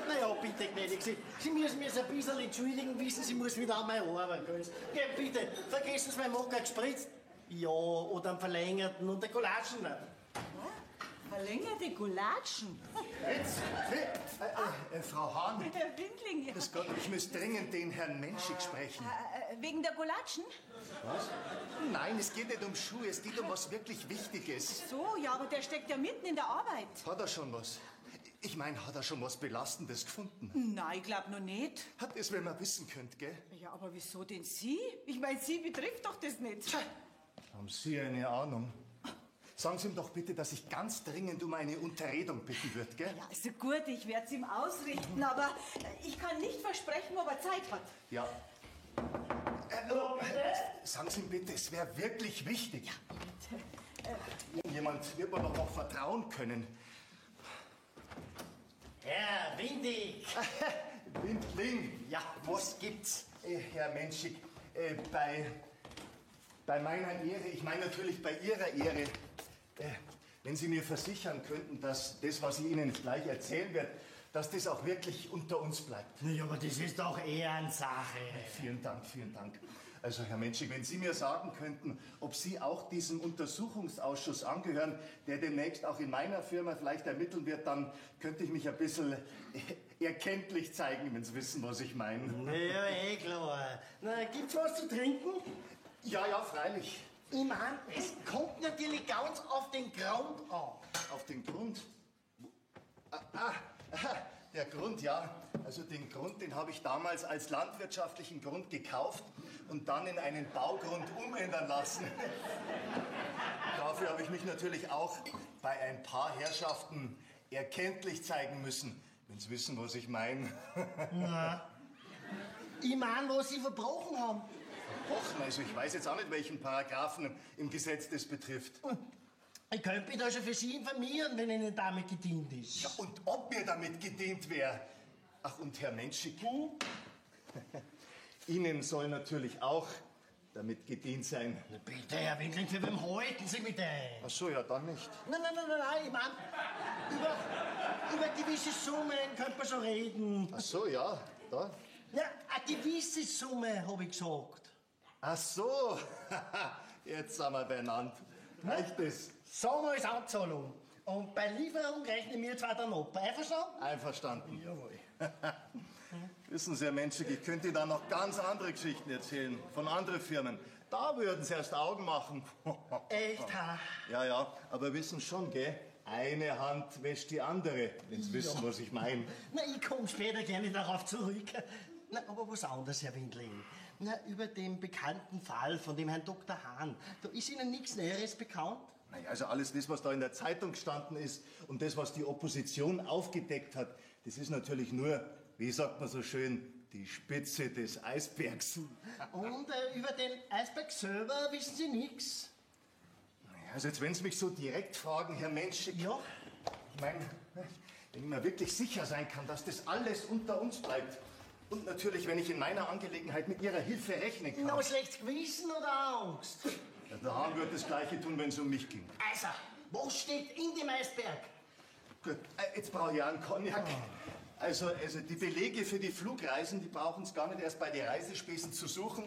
Naja, bitte, gnädig. Sie müssen mich ein bisschen entschuldigen, wissen Sie, muss wieder an meine Arbeit gehen. Geh, bitte, vergessen Sie meinen Mokka gespritzt. Ja, oder einen verlängerten und den Collagen. Verlängerte Gulatschen. Frau Hahn, Herr Windling. grüß Gott, ich muss dringend den Herrn Menschig sprechen. Wegen der Gulatschen? Was? Nein, es geht nicht um Schuhe, es geht um was wirklich Wichtiges. So, ja, aber der steckt ja mitten in der Arbeit. Hat er schon was? Ich meine, hat er schon was Belastendes gefunden? Nein, ich glaub noch nicht. Hat es, wenn man wissen könnt, gell? Ja, aber wieso denn Sie? Ich meine, Sie betrifft doch das nicht. Haben Sie eine Ahnung? Sagen Sie ihm doch bitte, dass ich ganz dringend um eine Unterredung bitten würde, gell? Ja, also gut, ich werde es ihm ausrichten, aber ich kann nicht versprechen, ob er Zeit hat. Ja. Sagen Sie ihm bitte, es wäre wirklich wichtig. Ja, bitte. Jemand wird mir doch auch vertrauen können. Herr Windig. Windling. Ja, was gibt's? Herr Menschig, bei meiner Ehre, ich meine natürlich bei Ihrer Ehre, wenn Sie mir versichern könnten, dass das, was ich Ihnen gleich erzählen werde, dass das auch wirklich unter uns bleibt. Ja, aber das ist doch Ehrensache. Vielen Dank, vielen Dank. Also, Herr Menschig, wenn Sie mir sagen könnten, ob Sie auch diesem Untersuchungsausschuss angehören, der demnächst auch in meiner Firma vielleicht ermitteln wird, dann könnte ich mich ein bisschen erkenntlich zeigen, wenn Sie wissen, was ich meine. Ja, klar. Na, gibt's was zu trinken? Ja, freilich. Ich mein, es kommt natürlich ganz auf den Grund an. Auf den Grund? Der Grund, ja. Also den Grund, den habe ich damals als landwirtschaftlichen Grund gekauft und dann in einen Baugrund umändern lassen. Dafür habe ich mich natürlich auch bei ein paar Herrschaften erkenntlich zeigen müssen, wenn Sie wissen, was ich meine. Na. Ich mein, was Sie verbrochen haben. Verbrochen? Also ich weiß jetzt auch nicht, welchen Paragraphen im Gesetz das betrifft. Ich könnte mich da schon für Sie informieren, wenn Ihnen damit gedient ist. Ja, und ob mir damit gedient wäre. Ach, und Herr Menschig, Ihnen soll natürlich auch damit gedient sein. Na bitte, Herr Windling, für wem halten Sie mich denn? Ach so, ja, dann nicht. Nein, ich mein, über gewisse Summen könnte man schon reden. Ach so, ja, da. Ja, eine gewisse Summe, habe ich gesagt. Ach so, jetzt sind wir beieinander. Reicht es? Sagen wir als Anzahlung. Und bei Lieferung rechnen wir zwar dann ab. Einverstanden? Einverstanden. Jawohl. Wissen Sie, Herr Menschig, ich könnte Ihnen da noch ganz andere Geschichten erzählen, von anderen Firmen. Da würden Sie erst Augen machen. Echt, ha? Ja, aber wissen schon, gell? Eine Hand wäscht die andere, wenn Sie wissen, was ich meine. Na, ich komme später gerne darauf zurück. Na, aber was anderes, Herr Windling. Na, über den bekannten Fall von dem Herrn Dr. Hahn, da ist Ihnen nichts Näheres bekannt? Naja, also alles das, was da in der Zeitung gestanden ist und das, was die Opposition aufgedeckt hat, das ist natürlich nur, wie sagt man so schön, die Spitze des Eisbergs. Und über den Eisberg selber wissen Sie nichts? Naja, also jetzt, wenn Sie mich so direkt fragen, Herr Menschig. Ja. Ich meine, wenn ich mir wirklich sicher sein kann, dass das alles unter uns bleibt, Und natürlich, wenn ich in meiner Angelegenheit mit Ihrer Hilfe rechnen kann. Noch schlechtes Gewissen oder Angst? Ja, der Hahn wird das Gleiche tun, wenn es um mich ging. Also, was steht in dem Eisberg? Gut, jetzt brauche ich auch einen Cognac. Also die Belege für die Flugreisen, die brauchen es gar nicht erst bei den Reisespesen zu suchen.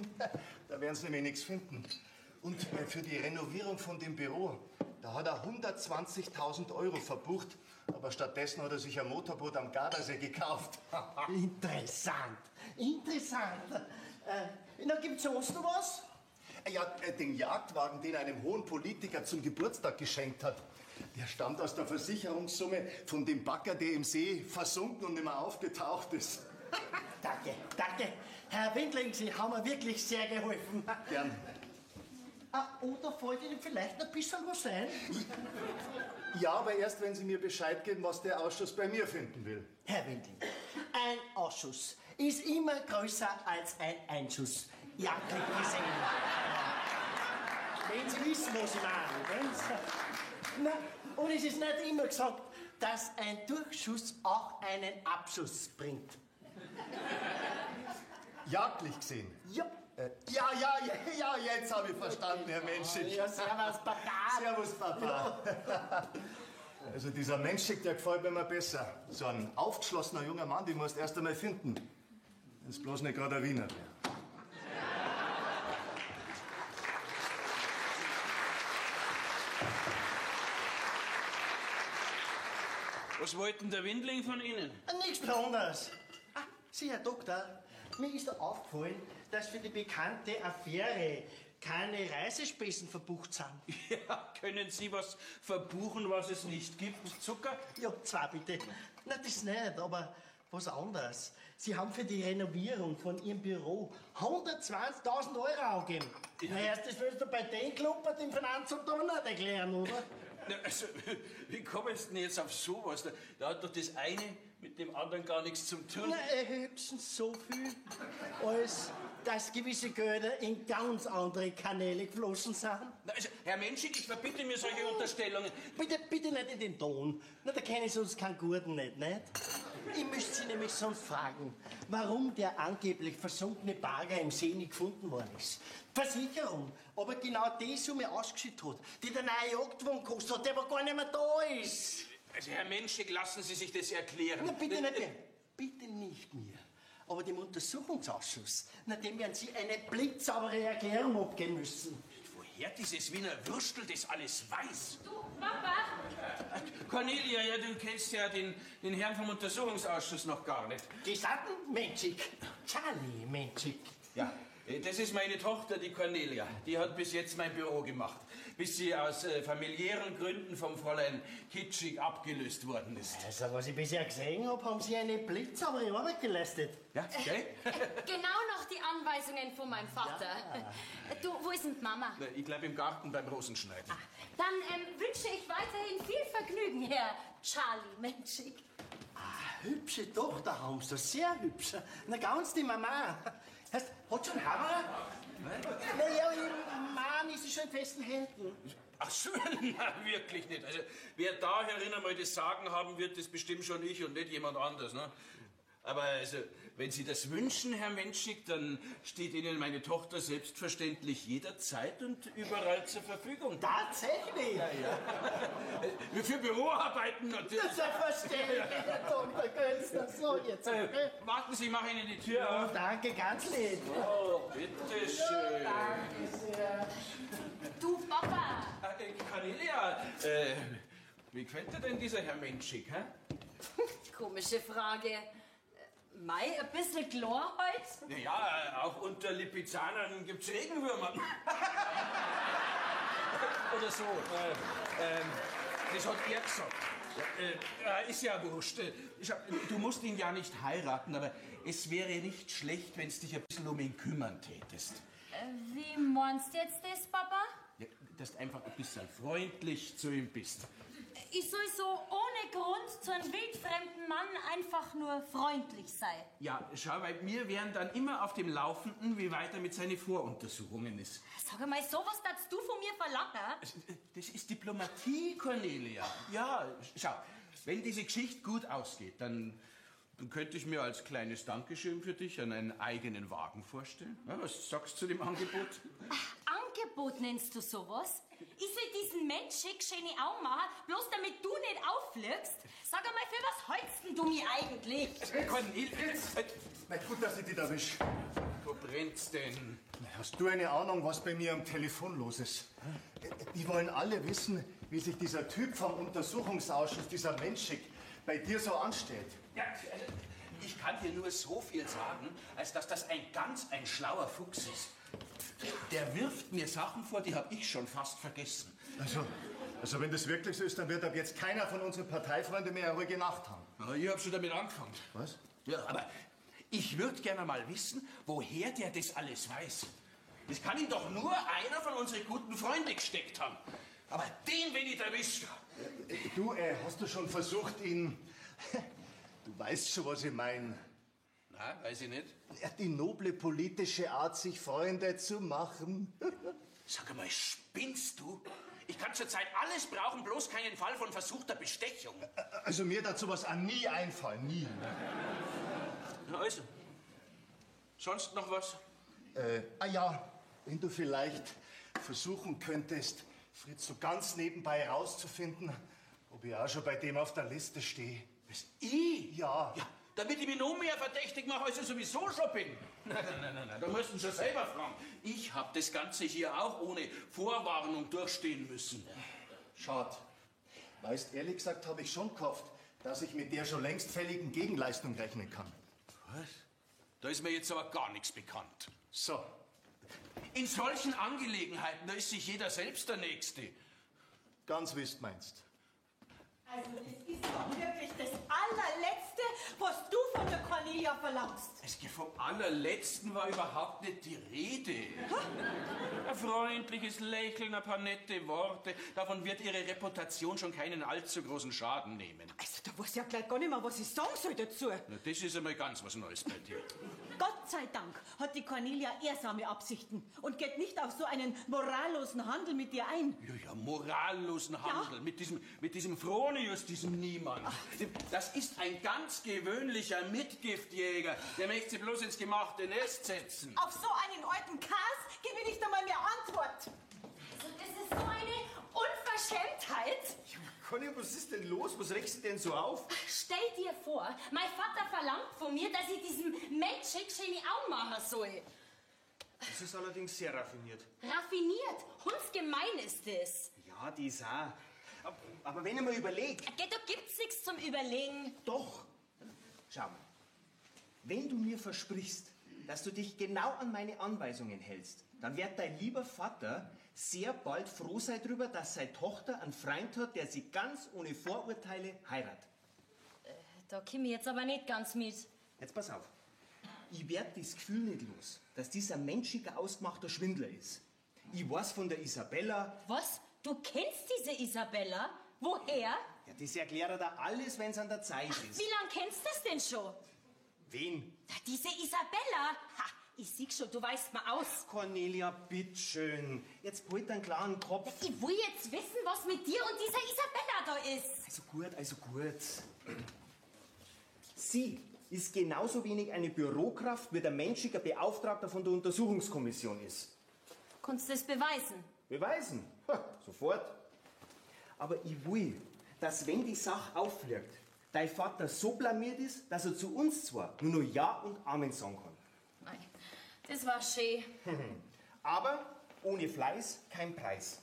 Da werden sie nämlich nichts finden. Und für die Renovierung von dem Büro, da hat er 120.000 Euro verbucht. Aber stattdessen hat er sich ein Motorboot am Gardasee gekauft. Interessant, interessant. Na, gibt's sonst noch was? Ja, den Jagdwagen, den er einem hohen Politiker zum Geburtstag geschenkt hat. Der stammt aus der Versicherungssumme von dem Bagger, der im See versunken und nicht mehr aufgetaucht ist. Danke, danke. Herr Windling, Sie haben mir wirklich sehr geholfen. Gern. Oder fällt Ihnen vielleicht ein bisschen was ein? Ja, aber erst, wenn Sie mir Bescheid geben, was der Ausschuss bei mir finden will. Herr Windling, ein Ausschuss ist immer größer als ein Einschuss. Jagdlich gesehen. Wenn Sie wissen, was ich meine. Na, und es ist nicht immer gesagt, dass ein Durchschuss auch einen Abschuss bringt. Jagdlich gesehen? Ja. Ja, jetzt habe ich verstanden, Herr Menschig. Ja, servus, Papa. Servus, Papa. Also dieser Menschig, der gefällt mir immer besser. So ein aufgeschlossener junger Mann, den musst du erst einmal finden. Das ist bloß nicht gerade ein Wiener. Was wollten der Windling von Ihnen? Nichts Besonderes. Sie, Herr Doktor, mir ist da aufgefallen, dass für die bekannte Affäre keine Reisespesen verbucht sind. Ja, können Sie was verbuchen, was es nicht gibt? Zucker? Ja, zwei bitte. Na, das nicht, aber was anderes. Sie haben für die Renovierung von Ihrem Büro 120.000 Euro angegeben. Na, erst das willst du bei den Klumpert im Finanzamt doch nicht erklären, oder? Na, also, wie kommst du denn jetzt auf sowas? Da hat doch das eine mit dem anderen gar nichts zu tun. Na, höchstens so viel, als dass gewisse Gelder in ganz andere Kanäle geflossen sind. Na, also, Herr Menschig, ich verbitte mir solche Unterstellungen. Bitte nicht in den Ton. Na, da kenne ich sonst keinen Guten nicht? Ich müsste Sie nämlich sonst fragen, warum der angeblich versunkene Bagger im See nicht gefunden worden ist. Versicherung, aber genau die Summe ausgeschüttet hat, die der neue Jagdwagen gekostet hat, der aber gar nicht mehr da ist. Also, Herr Menschig, lassen Sie sich das erklären. Na, bitte nicht mir. Bitte nicht mir. Aber dem Untersuchungsausschuss, na, dem werden Sie eine blitzsaubere Erklärung abgeben müssen. Woher dieses Wiener Würstel das alles weiß? Du, Papa! Cornelia, ja, du kennst ja den Herrn vom Untersuchungsausschuss noch gar nicht. Gesatten Menschig. Charlie Menschig. Ja, das ist meine Tochter, die Cornelia. Die hat bis jetzt mein Büro gemacht, bis sie aus familiären Gründen vom Fräulein Kitschig abgelöst worden ist. Also, was ich bisher gesehen habe, haben Sie eine blitzsaubere Arbeit geleistet. Ja, gell? Genau nach die Anweisungen von meinem Vater. Du, wo ist denn die Mama? Na, ich glaube im Garten beim Rosenschneiden. Dann wünsche ich weiterhin viel Vergnügen, Herr Charlie Menschig. Hübsche Tochter haben Sie, sehr hübsch. Na, ganz die Mama. Heißt, hat schon Hammer? Naja, ich meine, ist sie schon in festen Händen. Ach so, na, wirklich nicht. Also, wer da herin einmal das Sagen haben wird, das bestimmt schon ich und nicht jemand anders, ne? Aber also, wenn Sie das wünschen, Herr Menschig, dann steht Ihnen meine Tochter selbstverständlich jederzeit und überall zur Verfügung. Tatsächlich? Ja. Für Büroarbeiten natürlich. Das ist ja verständlich, Herr Dr. Künstler. So, jetzt. Warten Sie, ich mache Ihnen die Tür Oh, auf. danke, ganz lieb. Oh, bitteschön. Danke sehr. Du, Papa! Cornelia, wie gefällt dir denn dieser Herr Menschig, hä? Komische Frage. Mai, ein bisschen klar heute? Naja, auch unter Lipizanern gibt's Regenwürmer. Oder so. Das hat er gesagt. Ist ja wurscht. Schau, du musst ihn ja nicht heiraten, aber es wäre nicht schlecht, wenn du dich ein bisschen um ihn kümmern tätest. Wie meinst du jetzt das, Papa? Ja, dass du einfach ein bisschen freundlich zu ihm bist. Ich soll so ohne Grund zu einem wildfremden Mann einfach nur freundlich sein. Ja, schau, weil wir wären dann immer auf dem Laufenden, wie weit er mit seinen Voruntersuchungen ist. Sag einmal, sowas darfst du von mir verlangen? Das ist Diplomatie, Cornelia. Ja, schau, wenn diese Geschichte gut ausgeht, dann Dann könnte ich mir als kleines Dankeschön für dich einen eigenen Wagen vorstellen. Ja, was sagst du zu dem Angebot? Angebot nennst du sowas? Ich soll diesen Mensch schöne Augen machen, bloß damit du nicht auffliegst? Sag einmal, für was hältst denn du mich eigentlich? Cornelius! Na gut, dass ich dich erwische. Wo brennt's denn? Hast du eine Ahnung, was bei mir am Telefon los ist? Die wollen alle wissen, wie sich dieser Typ vom Untersuchungsausschuss, dieser Menschik, bei dir so anstellt. Ja, ich kann dir nur so viel sagen, als dass das ein schlauer Fuchs ist. Der wirft mir Sachen vor, die habe ich schon fast vergessen. Also wenn das wirklich so ist, dann wird ab jetzt keiner von unseren Parteifreunden mehr eine ruhige Nacht haben. Ja, ich habe schon damit angefangen. Was? Ja, aber ich würde gerne mal wissen, woher der das alles weiß. Das kann ihm doch nur einer von unseren guten Freunden gesteckt haben. Aber den will ich erwischen. Du, hast du schon versucht, ihn... Du weißt schon, was ich meine. Na, weiß ich nicht. Die noble politische Art, sich Freunde zu machen. Sag einmal, spinnst du? Ich kann zurzeit alles brauchen, bloß keinen Fall von versuchter Bestechung. Also mir dazu was an nie einfallen, nie. Na also, sonst noch was? Ja, wenn du vielleicht versuchen könntest, Fritz so ganz nebenbei herauszufinden, ob ich auch schon bei dem auf der Liste stehe. Was, ich? Ja. Ja, damit ich mich noch mehr verdächtig mache, als ich sowieso schon bin. Nein, da musst du schon selber fragen. Ich habe das Ganze hier auch ohne Vorwarnung durchstehen müssen. Schade. Weißt, ehrlich gesagt habe ich schon gehofft, dass ich mit der schon längst fälligen Gegenleistung rechnen kann. Was? Da ist mir jetzt aber gar nichts bekannt. So. In solchen Angelegenheiten, da ist sich jeder selbst der Nächste. Ganz wie du meinst. Also das ist doch wirklich das allerletzte, was du von der Cornelia verlangst. Vom allerletzten war überhaupt nicht die Rede. Ein freundliches Lächeln, ein paar nette Worte. Davon wird ihre Reputation schon keinen allzu großen Schaden nehmen. Also da weiß ich ja gleich gar nicht mehr, was ich sagen soll dazu. Na, das ist einmal ganz was Neues bei dir. Gott sei Dank hat die Cornelia ehrsame Absichten und geht nicht auf so einen morallosen Handel mit dir ein. Ja, morallosen Handel. Mit diesem Fronius, diesem Niemand. Das ist ein ganz gewöhnlicher Mitgiftjäger. Der möchte sie bloß ins gemachte Nest setzen. Auf so einen alten Kas gebe ich nicht einmal mehr Antwort. Also das ist so eine Unverschämtheit. Conny, was ist denn los? Was regst du denn so auf? Stell dir vor, mein Vater verlangt von mir, dass ich diesem Mensch schöne Augen machen soll. Das ist allerdings sehr raffiniert. Raffiniert, hundsgemein ist es. Ja, die ist auch. Aber wenn ich mal überlege... Da gibt's nichts zum Überlegen. Doch. Schau mal. Wenn du mir versprichst, dass du dich genau an meine Anweisungen hältst, dann wird dein lieber Vater sehr bald froh sein darüber, dass seine Tochter einen Freund hat, der sie ganz ohne Vorurteile heiratet. Da komm ich jetzt aber nicht ganz mit. Jetzt pass auf. Ich werd das Gefühl nicht los, dass dieser menschlicher ausgemachter Schwindler ist. Ich weiß von der Isabella... Was? Du kennst diese Isabella? Woher? Ja, das erklärt er alles, wenn's an der Zeit ist. Wie lange kennst du das denn schon? Wen? Na, diese Isabella. Ha, ich sieh schon, du weißt mal aus. Cornelia, bitteschön. Jetzt halt einen klaren Kopf. Ich will jetzt wissen, was mit dir und dieser Isabella da ist. Also gut. Sie ist genauso wenig eine Bürokraft, wie der menschliche Beauftragter von der Untersuchungskommission ist. Kannst du das beweisen? Beweisen? Ha, sofort. Aber ich will, dass wenn die Sache auffliegt, dein Vater so blamiert ist, dass er zu uns zwar nur noch Ja und Amen sagen kann. Nein, das war schön. Aber ohne Fleiß kein Preis.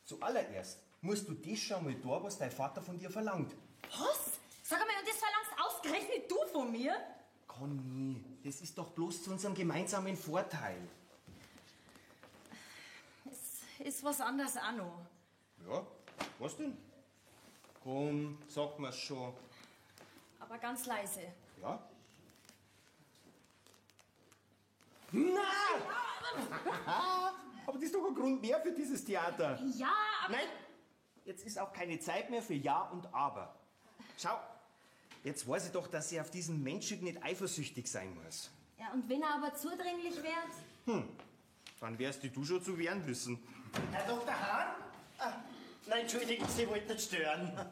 Zuallererst musst du das schon mal da, was dein Vater von dir verlangt. Was? Sag mal, und das verlangst ausgerechnet du von mir? Conny, das ist doch bloß zu unserem gemeinsamen Vorteil. Es ist was anderes auch noch. Ja, was denn? Komm, sag mir's schon. Aber ganz leise. Ja? Nein! Aber das ist doch ein Grund mehr für dieses Theater. Ja, aber... Nein, jetzt ist auch keine Zeit mehr für Ja und Aber. Schau, jetzt weiß ich doch, dass ich auf diesen Menschen nicht eifersüchtig sein muss. Ja, und wenn er aber zudringlich wird? Dann wärst du schon zu wehren wissen. Herr Dr. Hahn? Nein, entschuldigen Sie, wollten nicht stören.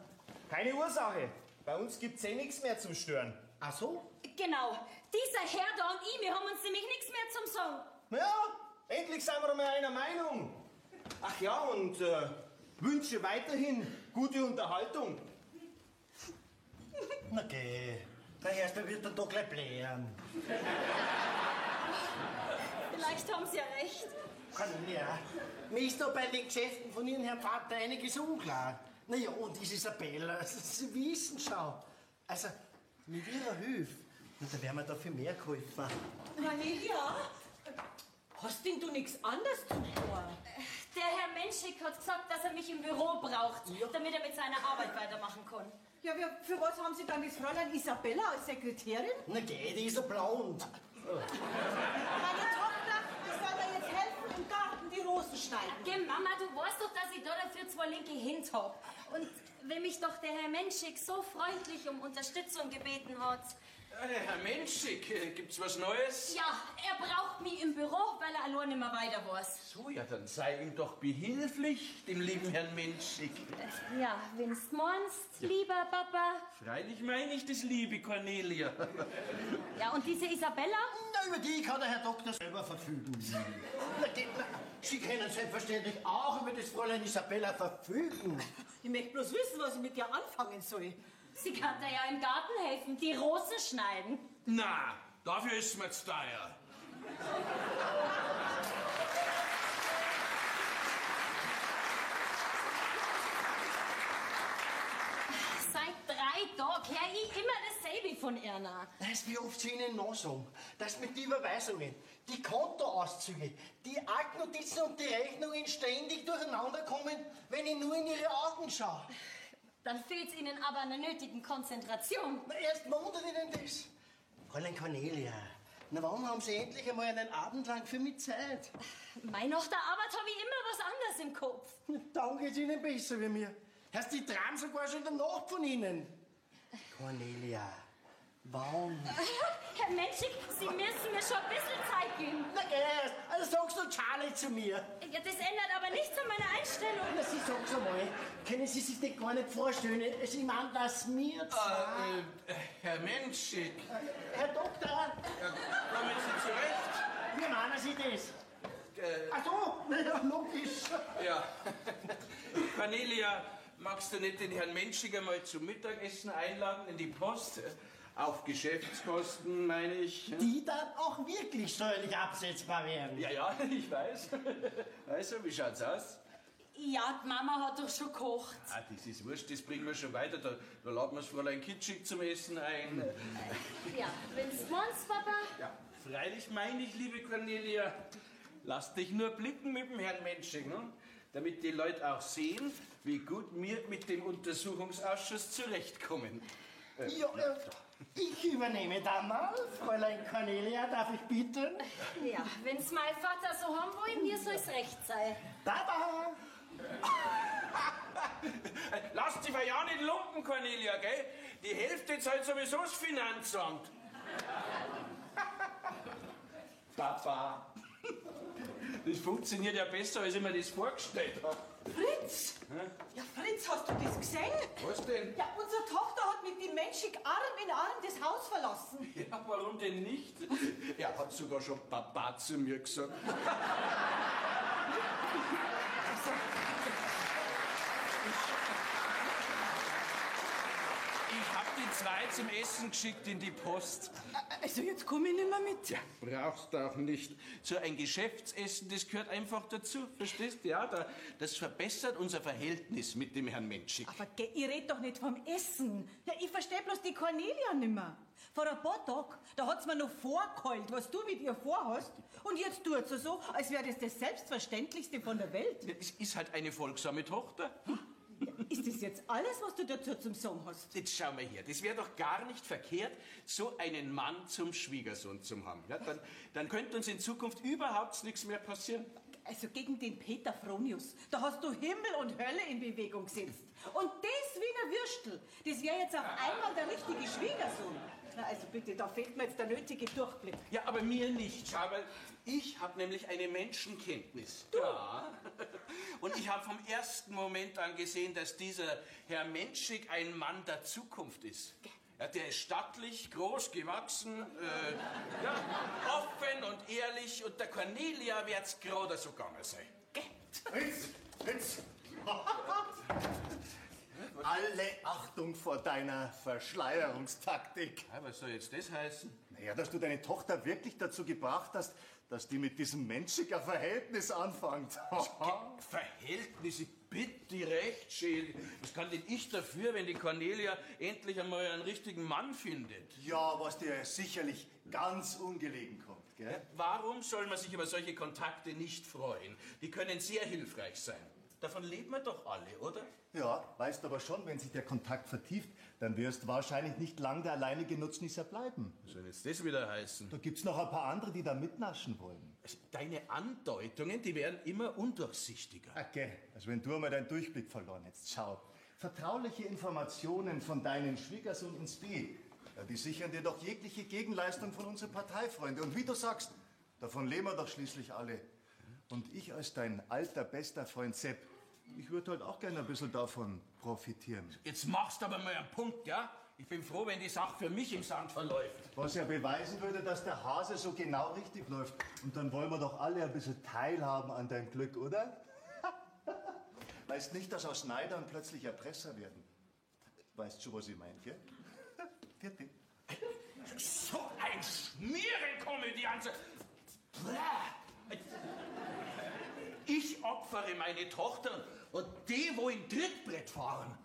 Keine Ursache. Bei uns gibt's nichts mehr zum Stören. Ach so? Genau. Dieser Herr da und ich, wir haben uns nämlich nichts mehr zum Sagen. Ja, endlich sind wir mal einer Meinung. Ach ja, und wünsche weiterhin gute Unterhaltung. Na geh, der Erste wird dann doch gleich blären. Vielleicht haben Sie ja recht. Cornelia, mir ist da bei den Geschäften von Ihrem Herrn Vater einiges unklar. Naja, und diese Isabella, Sie wissen schon. Also, mit Ihrer Hilfe, da wären wir da für mehr geholfen. Cornelia, hast denn du nichts anderes zu tun? Der Herr Menschik hat gesagt, dass er mich im Büro braucht, damit er mit seiner Arbeit weitermachen kann. Ja, für was haben Sie dann das Fräulein Isabella als Sekretärin? Na geh, die ist so blond. Meine Tochter, die soll mir jetzt helfen, im Garten die Rosen schneiden. Geh, Mama, du weißt doch, dass ich da dafür 2 linke Hände hab. Und wenn mich doch der Herr Menschik so freundlich um Unterstützung gebeten hat. Ja, der Herr Menschik, gibt's was Neues? Ja, er braucht mich im Büro, weil er allein nicht mehr weiter weiß. So, ja, dann sei ihm doch behilflich, dem lieben Herrn Menschik. Ja, wenn's meinst, lieber Papa. Freilich meine ich das, liebe Cornelia. Ja, und diese Isabella? Na, über die kann der Herr Doktor selber verfügen. Na, Sie können selbstverständlich auch über das Fräulein Isabella verfügen. Ich möchte bloß wissen, was ich mit dir anfangen soll. Sie kann da ja im Garten helfen, die Rosen schneiden. Na, dafür ist mir zu teuer. Seit 3 Tagen her ich immer dasselbe von Erna. Das wie oft Sie Ihnen nachsagen, dass mit den Überweisungen, die Kontoauszüge, die Aktnotizen und die Rechnungen ständig durcheinander kommen, wenn ich nur in Ihre Augen schaue. Dann fehlt Ihnen aber an der nötigen Konzentration. Na, erst wundert Ihnen das. Fräulein Cornelia, na warum haben Sie endlich einmal einen Abend lang für mich Zeit? Mei, nach der Arbeit habe ich immer was anderes im Kopf. Dann geht's Ihnen besser wie mir. Heißt, ich träum sogar schon in der Nacht von Ihnen. Cornelia, warum? Herr Menschik, Sie müssen mir schon ein bisschen Zeit geben. Na geh, also sagst du Charlie zu mir. Ja, das ändert aber nichts an meiner Einstellung. Na, Sie sag's einmal, können Sie sich das gar nicht vorstellen? Also, ich meine, dass mir zwei... Herr Menschik, Herr Doktor, kommen Sie zurecht? wie meinen Sie das? Ach so, na ja, logisch. Ja. Cornelia, magst du nicht den Herrn Menschik einmal zum Mittagessen einladen in die Post? Auf Geschäftskosten, meine ich. Die dann auch wirklich steuerlich absetzbar wären. Ja, ja, ich weiß. Also, wie schaut's aus? Ja, die Mama hat doch schon gekocht. Ah, das ist wurscht, das bringen wir schon weiter. Da laden wir das Fräulein Kitschig zum Essen ein. Ja, wenn's meinst, Papa. Ja, freilich meine ich, liebe Cornelia, lass dich nur blicken mit dem Herrn Menschik, ne? Damit die Leute auch sehen, wie gut wir mit dem Untersuchungsausschuss zurechtkommen. Ja, ich übernehme dann mal. Fräulein Cornelia, darf ich bitten? Ja, wenn's mein Vater so haben will, mir soll's recht sein. Baba! Lass dich mal ja nicht lumpen, Cornelia, gell? Die Hälfte zahlt sowieso das Finanzamt. Papa. Das funktioniert ja besser, als ich mir das vorgestellt habe. Fritz! Ja, Fritz, hast du das gesehen? Was denn? Ja, unsere Tochter hat mit dem Menschik Arm in Arm das Haus verlassen. Ja, warum denn nicht? Er hat sogar schon Papa zu mir gesagt. Ich hab die 2 zum Essen geschickt in die Post. Also jetzt komme ich nicht mehr mit. Ja, brauchst du auch nicht. So ein Geschäftsessen, das gehört einfach dazu, verstehst du? Ja, das verbessert unser Verhältnis mit dem Herrn Menschik. Aber ich red doch nicht vom Essen. Ja, ich verstehe bloß die Cornelia nicht mehr. Vor ein paar Tagen, da hat's mir noch vorgeheult, was du mit ihr vorhast. Und jetzt tut sie so, als wäre das das Selbstverständlichste von der Welt. Ja, es ist halt eine folgsame Tochter. Ist das jetzt alles, was du dazu zum Sagen hast? Jetzt schau mal her, das wäre doch gar nicht verkehrt, so einen Mann zum Schwiegersohn zu haben. Ja, dann könnte uns in Zukunft überhaupt nichts mehr passieren. Also gegen den Peter Fronius, da hast du Himmel und Hölle in Bewegung gesetzt. Und das Wiener Würstel, das wäre jetzt auf einmal der richtige Schwiegersohn. Na also bitte, da fehlt mir jetzt der nötige Durchblick. Ja, aber mir nicht, schau mal. Ich habe nämlich eine Menschenkenntnis. Du? Ja. Und ich habe vom ersten Moment an gesehen, dass dieser Herr Menschik ein Mann der Zukunft ist. Ja, der ist stattlich, groß gewachsen, ja, offen und ehrlich und der Cornelia wird's gerade so gegangen sein. Fritz! Alle Achtung vor deiner Verschleierungstaktik. Ja, was soll jetzt das heißen? Naja, dass du deine Tochter wirklich dazu gebracht hast, dass die mit diesem Menschlicher Verhältnis anfängt. Verhältnisse, bitte recht schön. Was kann denn ich dafür, wenn die Cornelia endlich einmal einen richtigen Mann findet? Ja, was dir sicherlich ganz ungelegen kommt, gell? Warum soll man sich über solche Kontakte nicht freuen? Die können sehr hilfreich sein. Davon leben wir doch alle, oder? Ja, weißt aber schon, wenn sich der Kontakt vertieft, dann wirst wahrscheinlich nicht lang der alleinige Nutznießer bleiben. Was soll jetzt das wieder heißen? Da gibt's noch ein paar andere, die da mitnaschen wollen. Also, deine Andeutungen, die werden immer undurchsichtiger. Okay, also wenn du einmal deinen Durchblick verloren hättest, schau. Vertrauliche Informationen von deinem Schwiegersohn ins B, ja, die sichern dir doch jegliche Gegenleistung von unseren Parteifreunden. Und wie du sagst, davon leben wir doch schließlich alle. Und ich als dein alter, bester Freund Sepp, ich würde halt auch gerne ein bisschen davon profitieren. Jetzt machst du aber mal einen Punkt, ja? Ich bin froh, wenn die Sache für mich im Sand verläuft. Was ja beweisen würde, dass der Hase so genau richtig läuft. Und dann wollen wir doch alle ein bisschen teilhaben an deinem Glück, oder? Weißt nicht, dass aus Schneidern plötzlich Erpresser werden? Weißt schon, was ich meine, gell? Vierte. So ein Schmierenkomödianze! Ich opfere meine Tochter und die wollen Trittbrett fahren.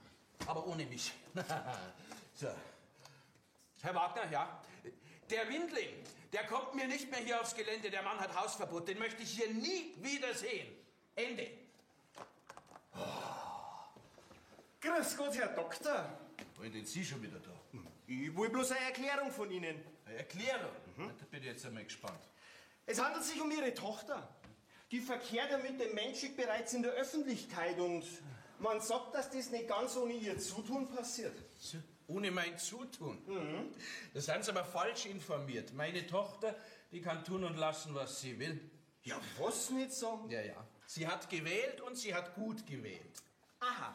Aber ohne mich. So. Herr Wagner, ja? Der Windling, der kommt mir nicht mehr hier aufs Gelände. Der Mann hat Hausverbot. Den möchte ich hier nie wieder sehen. Ende. Grüß Gott, Herr Doktor. Wollen denn Sie schon wieder da? Ich will bloß eine Erklärung von Ihnen. Eine Erklärung? Da bin ich jetzt einmal gespannt. Es handelt sich um Ihre Tochter. Die verkehrt ja mit dem Menschik bereits in der Öffentlichkeit und man sagt, dass das nicht ganz ohne ihr Zutun passiert. So, ohne mein Zutun? Da sind Sie aber falsch informiert. Meine Tochter, die kann tun und lassen, was sie will. Ja, was nicht sagen? Ja, ja. Sie hat gewählt und sie hat gut gewählt. Aha.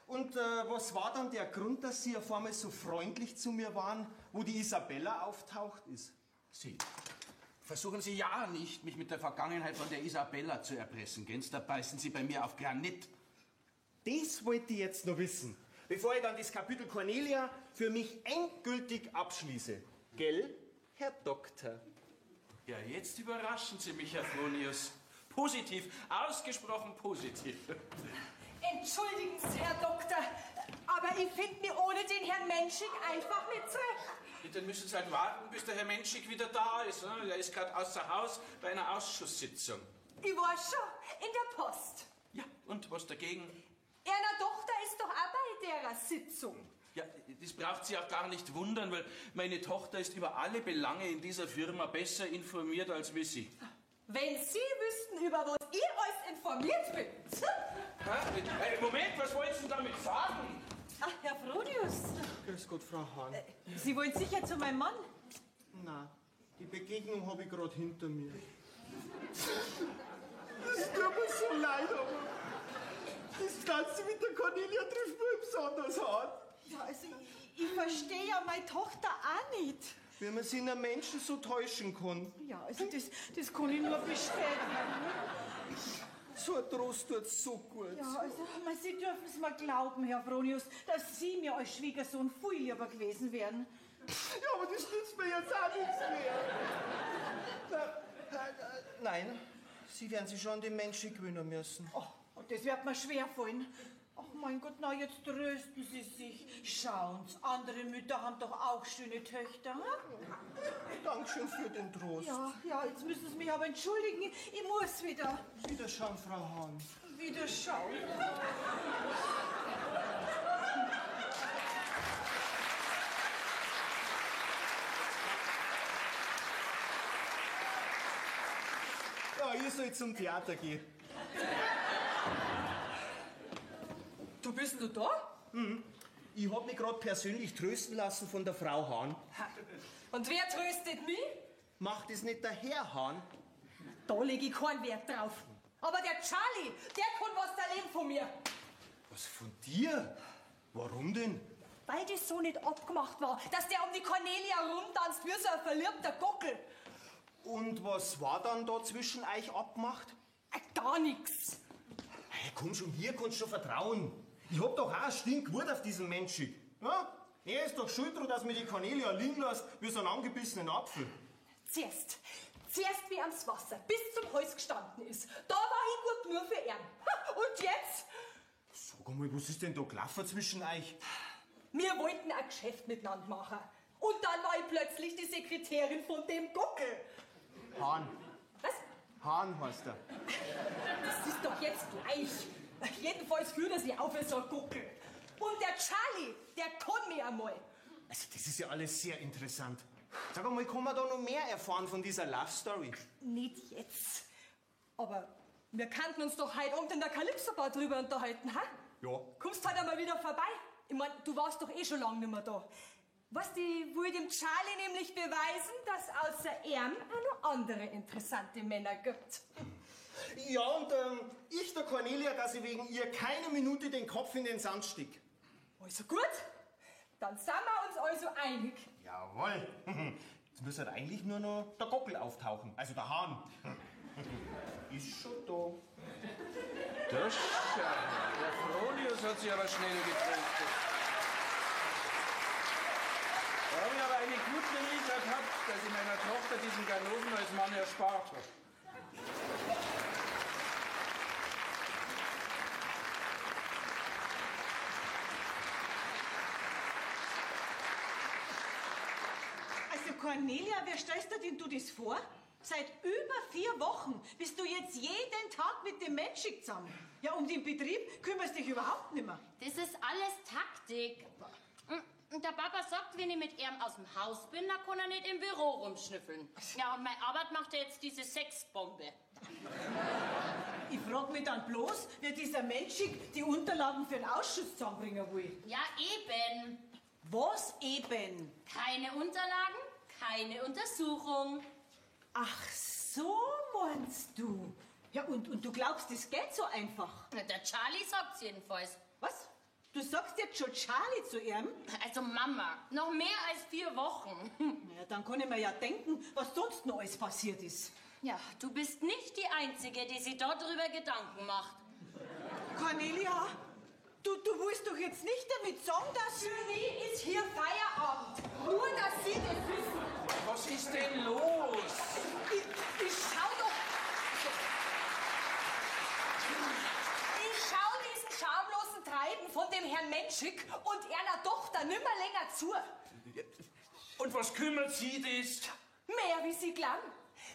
Und was war dann der Grund, dass Sie auf einmal so freundlich zu mir waren, wo die Isabella auftaucht ist? Sie. Versuchen Sie ja nicht, mich mit der Vergangenheit von der Isabella zu erpressen, Gens. Da beißen Sie bei mir auf Granit. Das wollte ich jetzt noch wissen, bevor ich dann das Kapitel Cornelia für mich endgültig abschließe. Gell, Herr Doktor? Ja, jetzt überraschen Sie mich, Herr Fronius. Positiv, ausgesprochen positiv. Entschuldigen Sie, Herr Doktor, aber ich finde mich ohne den Herrn Menschik einfach nicht zurecht. Dann müssen Sie halt warten, bis der Herr Menschik wieder da ist. Ne? Er ist gerade außer Haus bei einer Ausschusssitzung. Ich war schon in der Post. Ja, und was dagegen? Ihre Tochter ist doch auch bei der Sitzung. Ja, das braucht Sie auch gar nicht wundern, weil meine Tochter ist über alle Belange in dieser Firma besser informiert als wie Sie. Wenn Sie wüssten, über was ich alles informiert bin. Moment, was wolltest du damit sagen? Ach, Herr Fronius, Grüß Gott, Frau Hahn. Sie wollen sicher zu meinem Mann? Na, die Begegnung habe ich gerade hinter mir. Es tut mir so leid, aber das Ganze mit der Cornelia trifft mich besonders hart. Ja, also ich verstehe ja meine Tochter auch nicht. Wie man sich in einem Menschen so täuschen kann. Ja, also das kann ich nur bestätigen. So ein Trost tut so gut. Ja, also Sie dürfen es mir glauben, Herr Fronius, dass Sie mir als Schwiegersohn viel lieber gewesen wären. Ja, aber das nützt mir jetzt auch nichts mehr. Nein, Sie werden sich schon an den Menschen gewöhnen müssen. Oh, und das wird mir schwer fallen. Ach mein Gott, na jetzt trösten Sie sich. Schauen Sie, andere Mütter haben doch auch schöne Töchter. Hm? Dankeschön für den Trost. Ja, jetzt müssen Sie mich aber entschuldigen. Ich muss wieder. Wiederschauen, Frau Hahn. Wieder schauen. Ja, ihr sollt zum Theater gehen. Du bist du da? Ich hab mich gerade persönlich trösten lassen von der Frau Hahn. Und wer tröstet mich? Macht es nicht der Herr Hahn? Da lege ich keinen Wert drauf. Aber der Charlie, der kann was erleben von mir. Was von dir? Warum denn? Weil das so nicht abgemacht war, dass der um die Cornelia rumtanzt wie so ein verliebter Gockel. Und was war dann da zwischen euch abgemacht? Gar nichts. Hey, komm schon, hier kannst du schon vertrauen. Ich hab doch auch einen Stinkwut auf diesen Menschen. Ja? Er ist doch schuld daran, dass mir die Cornelia liegen lässt wie so einen angebissenen Apfel. Zuerst wie ans Wasser, bis zum Hals gestanden ist. Da war ich gut nur für ihn. Und jetzt? Sag einmal, was ist denn da gelaufen zwischen euch? Wir wollten ein Geschäft miteinander machen. Und dann war ich plötzlich die Sekretärin von dem Gockel. Hahn. Was? Hahn heißt er. Das ist doch jetzt gleich. Jedenfalls führt er sich auf wie so ein Gockel. Und der Charlie, der kann mich einmal. Also, das ist ja alles sehr interessant. Sag einmal, kann man da noch mehr erfahren von dieser Love Story? Nicht jetzt. Aber wir kannten uns doch heute Abend in der Calypso-Bar drüber unterhalten, ha? Ja. Kommst heute einmal wieder vorbei? Ich mein, du warst doch eh schon lange nicht mehr da. Weißt du, ich will dem Charlie nämlich beweisen, dass außer ihm auch noch andere interessante Männer gibt. Ja, und ich der Cornelia, dass ich wegen ihr keine Minute den Kopf in den Sand stick. Also gut, dann sind wir uns also einig. Jawohl. Jetzt muss halt eigentlich nur noch der Gockel auftauchen, also der Hahn. Ist schon da. Das schau. Der Fronius hat sich aber schnell getröstet. Da habe ich aber eine gute Liga gehabt, dass ich meiner Tochter diesen Ganoven als Mann erspart habe. Also Cornelia, wer stellst du denn das vor? Seit über 4 Wochen bist du jetzt jeden Tag mit dem Menschen zusammen. Ja, um den Betrieb kümmerst du dich überhaupt nicht mehr. Das ist alles Taktik. Und der Papa sagt, wenn ich mit ihm aus dem Haus bin, dann kann er nicht im Büro rumschnüffeln. Ja, und meine Arbeit macht er jetzt diese Sexbombe. Ich frag mich dann bloß, wie dieser Mensch die Unterlagen für den Ausschuss zusammenbringen will. Ja, eben. Was eben? Keine Unterlagen, keine Untersuchung. Ach, so meinst du? Ja, und du glaubst, das geht so einfach? Na, der Charlie sagt's jedenfalls. Was? Du sagst jetzt schon Charlie zu ihm? Also Mama, noch mehr als 4 Wochen. Ja, dann kann ich mir ja denken, was sonst noch alles passiert ist. Ja, du bist nicht die Einzige, die sich darüber Gedanken macht. Cornelia, du willst doch jetzt nicht damit sagen, dass... Für mich ist hier Feierabend. Nur, dass Sie das wissen. Was ist denn los? Ich schau doch... Ich schau diesen schamlosen Treiben von dem Herrn Menschik und einer Tochter nimmer länger zu. Und was kümmert Sie das? Mehr wie Sie glauben.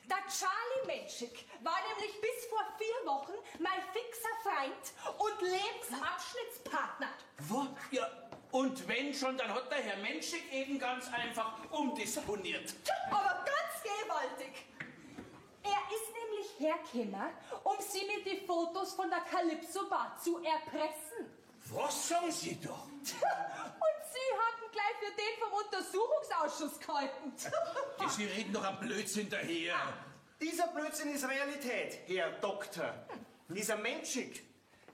Der Charlie Menschik war nämlich bis vor 4 Wochen mein fixer Freund und Lebensabschnittspartner. Was? Ja, und wenn schon, dann hat der Herr Menschik eben ganz einfach umdisponiert. Aber ganz gewaltig. Er ist nämlich hergekommen, um Sie mit den Fotos von der Calypso-Bar zu erpressen. Was sagen Sie da? Und Sie hatten gleich für den vom Untersuchungsausschuss gehalten. Sie reden doch am Blödsinn daher. Dieser Blödsinn ist Realität, Herr Doktor. Dieser Menschik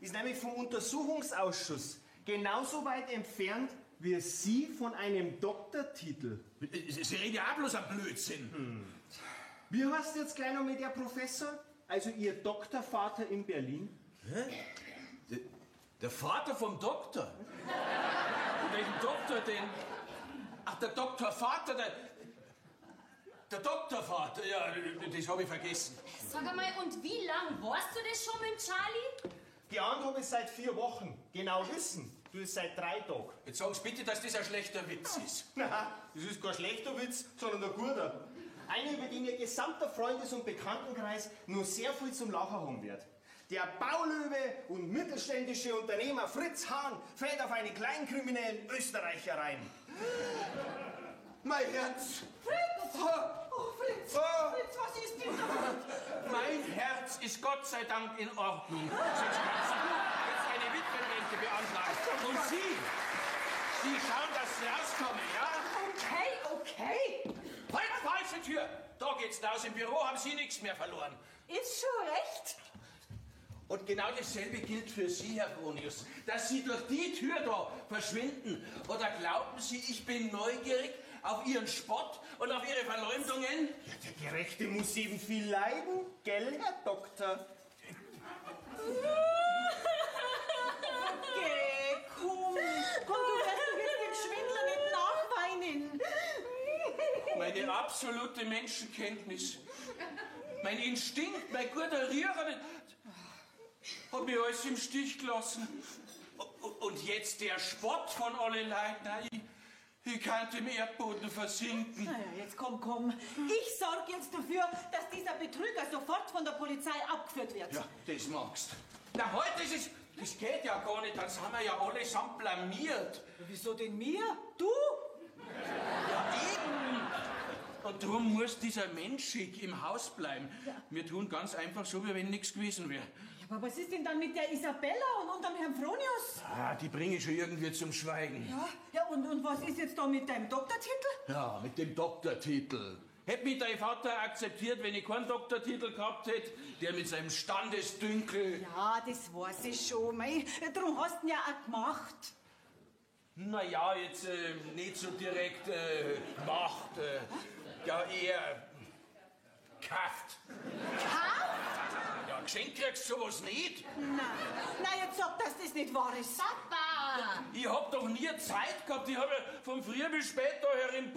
ist nämlich vom Untersuchungsausschuss genauso weit entfernt wie Sie von einem Doktortitel. Sie reden ja auch bloß am Blödsinn. Wie heißt jetzt gleich noch mit der Professor? Also Ihr Doktorvater in Berlin? Hä? Der Vater vom Doktor? Und welchen Doktor denn? Ach, der Doktorvater, der Doktorvater, ja, das habe ich vergessen. Sag einmal, und wie lang warst du das schon mit Charlie? Geahnt habe ich seit 4 Wochen. Genau wissen, du ist seit 3 Tagen. Jetzt sagen Sie bitte, dass das ein schlechter Witz ist. Na, das ist kein schlechter Witz, sondern ein guter. Einer, über den Ihr gesamter Freundes- und Bekanntenkreis nur sehr viel zum Lachen haben wird. Der Baulöwe und mittelständische Unternehmer Fritz Hahn fällt auf einen kleinkriminellen Österreicher rein. Mein Herz! Fritz! Oh, Fritz! Oh. Fritz, was ist denn da? Mein Herz ist Gott sei Dank in Ordnung. Sonst kannst du jetzt eine Witwenrente beantragen. Und Sie schauen, dass Sie rauskommen, ja? Okay. Halt, falsche Tür! Da geht's raus. Im Büro haben Sie nichts mehr verloren. Ist schon recht. Und genau dasselbe gilt für Sie, Herr Fronius, dass Sie durch die Tür da verschwinden. Oder glauben Sie, ich bin neugierig auf Ihren Spott und auf Ihre Verleumdungen? Ja, der Gerechte muss eben viel leiden, gell, Herr Doktor? Geh, komm, du wirst dem Schwindler nicht nachweinen. Meine absolute Menschenkenntnis, mein Instinkt, mein guter Riecher, hat mich alles im Stich gelassen. Und jetzt der Spott von alle Leuten. Ich kann im Erdboden versinken. Na ja, jetzt komm. Ich sorge jetzt dafür, dass dieser Betrüger sofort von der Polizei abgeführt wird. Ja, das magst. Na, heute ist es... Das geht ja gar nicht, dann sind wir ja allesamt blamiert. Wieso denn mir? Du? Ja, eben. Und darum muss dieser Menschig im Haus bleiben. Ja. Wir tun ganz einfach so, wie wenn nichts gewesen wäre. Ja, aber was ist denn dann mit der Isabella und dem Herrn Fronius? Ah, die bringe ich schon irgendwie zum Schweigen. Ja, und was ist jetzt da mit deinem Doktortitel? Ja, mit dem Doktortitel. Hätte mich dein Vater akzeptiert, wenn ich keinen Doktortitel gehabt hätte, der mit seinem Standesdünkel... Ja, das weiß ich schon. Darum hast du ihn ja auch gemacht. Naja, jetzt nicht so direkt gemacht. Ja, eher gekauft. Kauft? Ja, geschenkt kriegst du sowas nicht. Nein, jetzt sag, dass das nicht wahr ist. Papa! Ich hab doch nie Zeit gehabt. Ich habe ja von früh bis spät da herin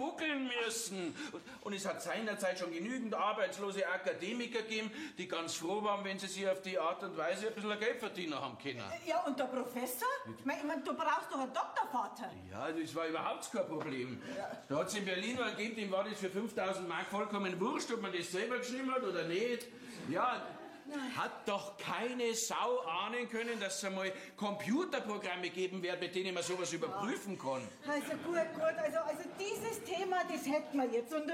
müssen. Und es hat seinerzeit schon genügend arbeitslose Akademiker gegeben, die ganz froh waren, wenn sie sich auf die Art und Weise ein bisschen Geld verdienen haben können. Ja, und der Professor? Ich mein, du brauchst doch einen Doktorvater. Ja, das war überhaupt kein Problem. Da hat es in Berlin einen gegeben, dem war das für 5.000 Mark vollkommen wurscht, ob man das selber geschrieben hat oder nicht. Ja, hat doch keine Sau ahnen können, dass es einmal Computerprogramme geben wird, mit denen man sowas überprüfen kann. Also gut. Also dieses Thema, das hätten wir jetzt. Und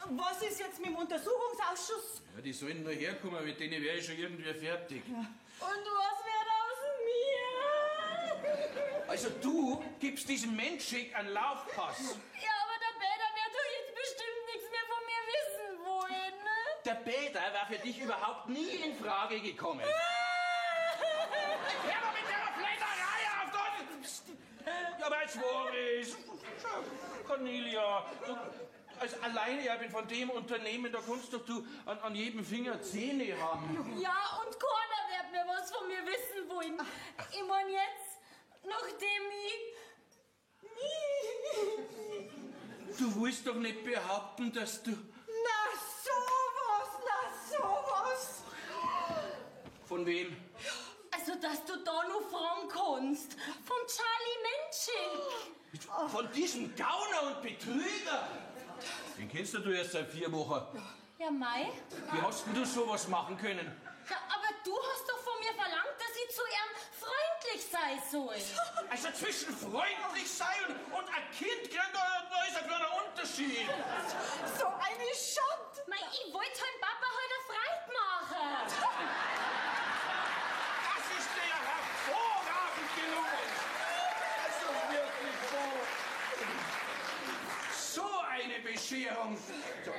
was ist jetzt mit dem Untersuchungsausschuss? Ja, die sollen nur herkommen, mit denen wäre ich schon irgendwie fertig. Ja. Und was wird aus mir? Also du gibst diesem Menschig einen Laufpass. Ja, aber der Peter wird doch jetzt bestimmt nichts mehr von mir wissen wollen. Der Peter war für dich überhaupt nie in Frage gekommen. Hör mal mit der Flatterei auf dort! Ja, aber es war es. Cornelia, du, als Alleinerbin von dem Unternehmen, da kannst doch du an jedem Finger Zähne haben. Ja, und keiner wird mir was von mir wissen wollen. Ich mein jetzt, nachdem ich... Du willst doch nicht behaupten, dass du... Na sowas! Von wem? Also, dass du da nur fragen kannst. Von Charlie Menschig. Von diesem Gauner und Betrüger? Den kennst du erst seit 4 Wochen. Ja, Mai? Wie hast denn du sowas machen können? Ja, aber du hast doch von mir verlangt, dass ich zu ihm freundlich sein soll. Also zwischen freundlich sein und ein Kind kriegen, da ist ein kleiner Unterschied. So eine Schande! Mei, ich wollte deinem Papa heute Freude machen. Das ist dir hervorragend gelungen. Also wirklich so eine Bescherung. So.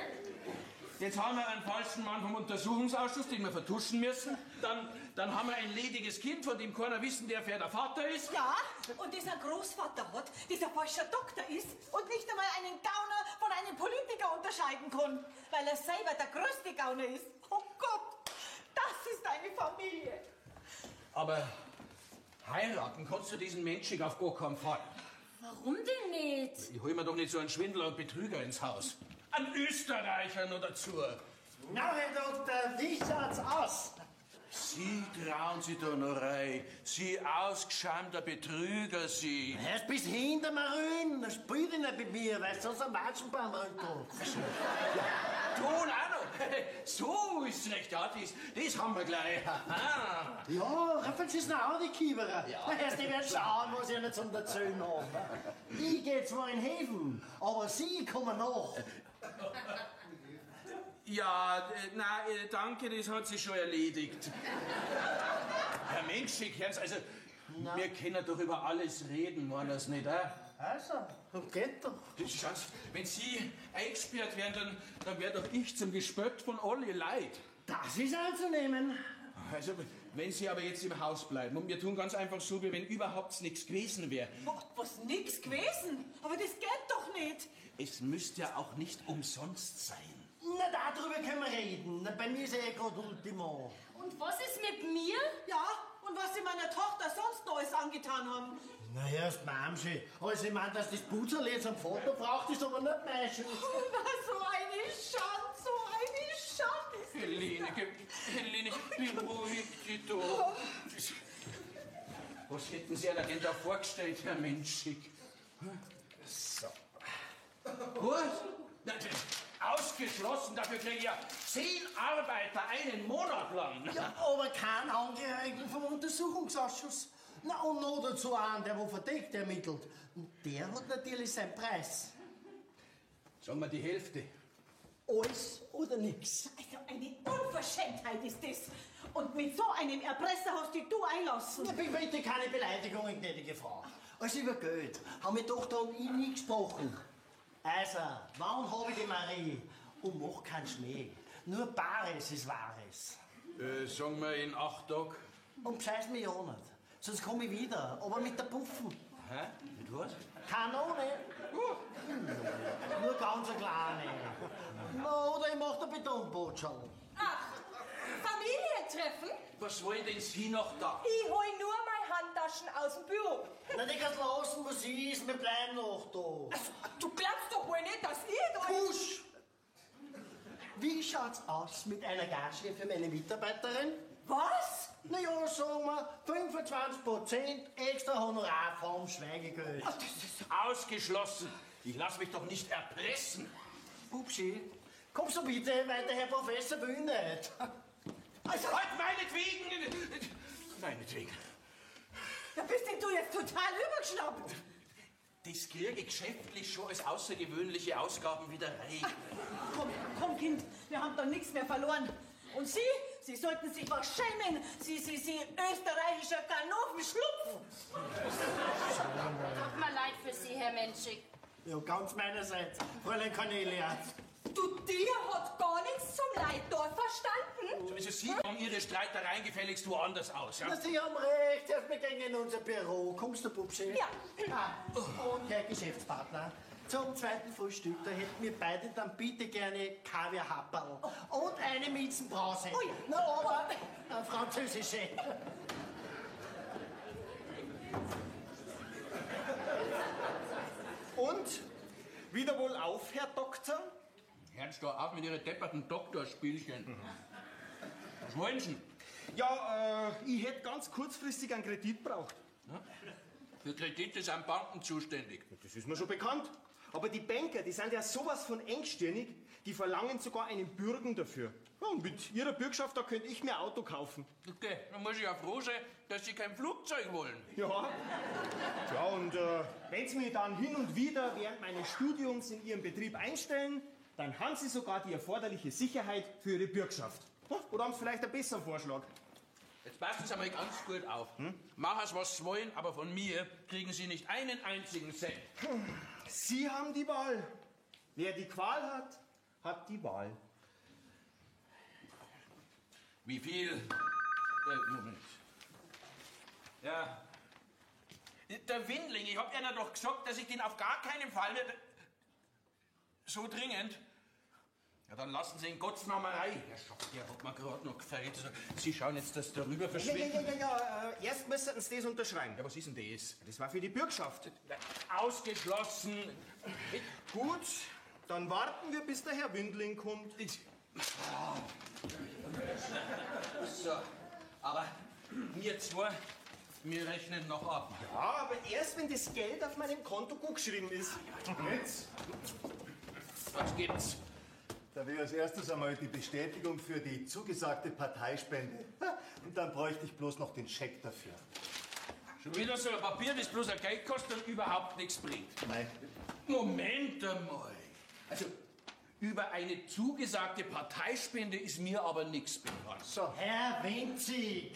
Jetzt haben wir einen falschen Mann vom Untersuchungsausschuss, den wir vertuschen müssen. Dann haben wir ein lediges Kind, von dem keiner wissen darf, wer der Vater ist. Ja, und dieser Großvater hat, dieser falscher Doktor ist und nicht einmal einen Gauner von einem Politiker unterscheiden kann, weil er selber der größte Gauner ist. Oh Gott, das ist eine Familie. Aber heiraten kannst du diesen Menschen auf gar keinen Fall. Warum denn nicht? Ich hol mir doch nicht so einen Schwindler und Betrüger ins Haus. Ein Österreicher noch dazu. Na, Herr Doktor, wie schaut's aus? Sie trauen sich da noch rein. Sie ausgeschämter Betrüger, Sie. Erst bis hinter mir rein, das spielt nicht mit mir, weil sonst ein Matschenbaum ankommt. Ton auch noch. So ist recht, ja, das haben wir gleich. Aha. Ja, Raffels ist noch auch die Kieberer. Ja. Erst die werden schauen, was ich nicht zum Erzählen habe. Ich geh zwar in Häfen, aber Sie kommen noch. Ja, danke, das hat sich schon erledigt. Herr Menschig, Herrn, also, wir können doch über alles reden, war das nicht, Also, geht doch. Schauen Sie, wenn Sie eingesperrt werden, dann wäre doch ich zum Gespött von alle Leid. Das ist anzunehmen. Also, wenn Sie aber jetzt im Haus bleiben und wir tun ganz einfach so, wie wenn überhaupt nichts gewesen wäre. Was nix gewesen? Aber das geht doch nicht. Es müsste ja auch nicht umsonst sein. Na, darüber können wir reden. Na, bei mir ist ja gerade Ultimo. Und was ist mit mir? Ja, und was sie meiner Tochter sonst noch alles angetan haben. Na, erst Mamschi. Also, ich meine, dass das Putzerl jetzt ein Foto braucht, ist aber nicht meine Schuld. Na, so eine Schande, so eine Schande. Helene, beruhig dich doch. Was hätten Sie einer denn da vorgestellt, Herr Menschig? So. Was? Na, ausgeschlossen, dafür kriege ich ja 10 Arbeiter einen Monat lang. Ja, aber kein Angehörigen vom Untersuchungsausschuss. Na, und noch dazu einen, der wo verdeckt ermittelt. Und der hat natürlich seinen Preis. Sagen wir die Hälfte. Alles oder nix. Also eine Unverschämtheit ist das. Und mit so einem Erpresser hast dich du einlassen. Ja, bitte keine Beleidigung, gnädige Frau. Also über Geld haben wir doch da und ich nie gesprochen. Also, wann habe ich die Marie? Und mach keinen Schmäh. Nur Bares ist Wahres. Sagen wir in 8 Tagen. Und bescheiß mich ja nicht. Sonst komme ich wieder, aber mit der Puffen. Hä? Mit was? Kanone. Nur ganz eine kleine. Na, oder ich mach den Betonbootschall. Ach, Familientreffen? Was wollen denn Sie noch da? Ich hol nur meine Handtaschen aus dem Büro. Na, die kannst lassen, was ist. Wir bleiben noch da. Du glaubst doch wohl nicht, dass ich da... Pusch! Wie schaut's aus mit einer Gage für meine Mitarbeiterin? Was? Na ja, sagen wir 25% extra Honorar vom Schweigegeld. Ausgeschlossen. Ich lasse mich doch nicht erpressen. Pupschi, kommst du bitte, weil der Herr Professor will nicht. Also, halt meinetwegen! Meinetwegen. Da bist denn du jetzt total übergeschnappt. Das kriege ich geschäftlich schon als außergewöhnliche Ausgaben wieder rein. Komm, Kind, wir haben doch nichts mehr verloren. Und Sie sollten sich was schämen. Sie österreichischer Kanofenschlupf. Tut mir leid für Sie, Herr Menschig. Ja, ganz meinerseits, Fräulein Cornelia. Du, dir hat gar nichts zum Leid dort verstanden? Also Sie haben Ihre Streitereien gefälligst woanders aus, ja? Na, Sie haben recht, erst wir gehen in unser Büro. Kommst du, Pupschi? Ja. Und Herr Geschäftspartner, zum zweiten Frühstück, da hätten wir beide dann bitte gerne Kaviar-Happerl und eine Miezenbrause. Oh ja. Na, aber eine französische. Und? Wieder wohl auf, Herr Doktor? Hören Sie doch auf mit Ihren depperten Doktorspielchen. Was wollen Sie? Ja, ich hätte ganz kurzfristig einen Kredit braucht. Für Kredite sind Banken zuständig. Das ist mir schon bekannt. Aber die Banker, die sind ja sowas von engstirnig, die verlangen sogar einen Bürgen dafür. Ja, und mit ihrer Bürgschaft, da könnte ich mir ein Auto kaufen. Okay, dann muss ich ja froh sein, dass Sie kein Flugzeug wollen. Ja. Ja, und wenn Sie mich dann hin und wieder während meines Studiums in Ihrem Betrieb einstellen, dann haben Sie sogar die erforderliche Sicherheit für Ihre Bürgschaft. Ja, oder haben Sie vielleicht einen besseren Vorschlag? Jetzt passen Sie einmal ganz gut auf. Machen Sie, was Sie wollen, aber von mir kriegen Sie nicht einen einzigen Cent. Sie haben die Wahl. Wer die Qual hat, hat die Wahl. Wie viel? Moment. Ja. Der Windling, ich hab Ihnen doch gesagt, dass ich den auf gar keinen Fall... So dringend? Ja, dann lassen Sie ihn Gottes Namerei. Herr Schock, der hat mir gerade noch gefällt. Sie schauen jetzt, dass darüber verschwindet. Erst müssen Sie das unterschreiben. Ja, was ist denn das? Das war für die Bürgschaft. Ausgeschlossen. Gut, dann warten wir, bis der Herr Windling kommt. So, aber wir zwei, wir rechnen noch ab. Ja, aber erst, wenn das Geld auf meinem Konto gut geschrieben ist. Jetzt, Was gibt's? da wäre als erstes einmal die Bestätigung für die zugesagte Parteispende. Und dann bräuchte ich bloß noch den Scheck dafür. Schon wieder so ein Papier, das bloß ein Geld kostet und überhaupt nichts bringt. Nein. Moment einmal. Also, über eine zugesagte Parteispende ist mir aber nichts bekannt. So, Herr Winzig.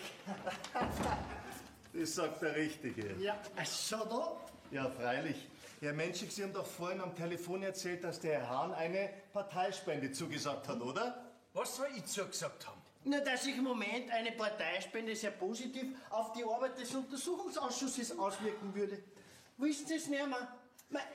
das sagt der Richtige. Ja, schon da? Ja, freilich. Herr Menschig, Sie haben doch vorhin am Telefon erzählt, dass der Herr Hahn eine Parteispende zugesagt hat, oder? Was soll ich zugesagt haben? Na, dass sich im Moment eine Parteispende sehr positiv auf die Arbeit des Untersuchungsausschusses auswirken würde. Wissen Sie es nicht mehr?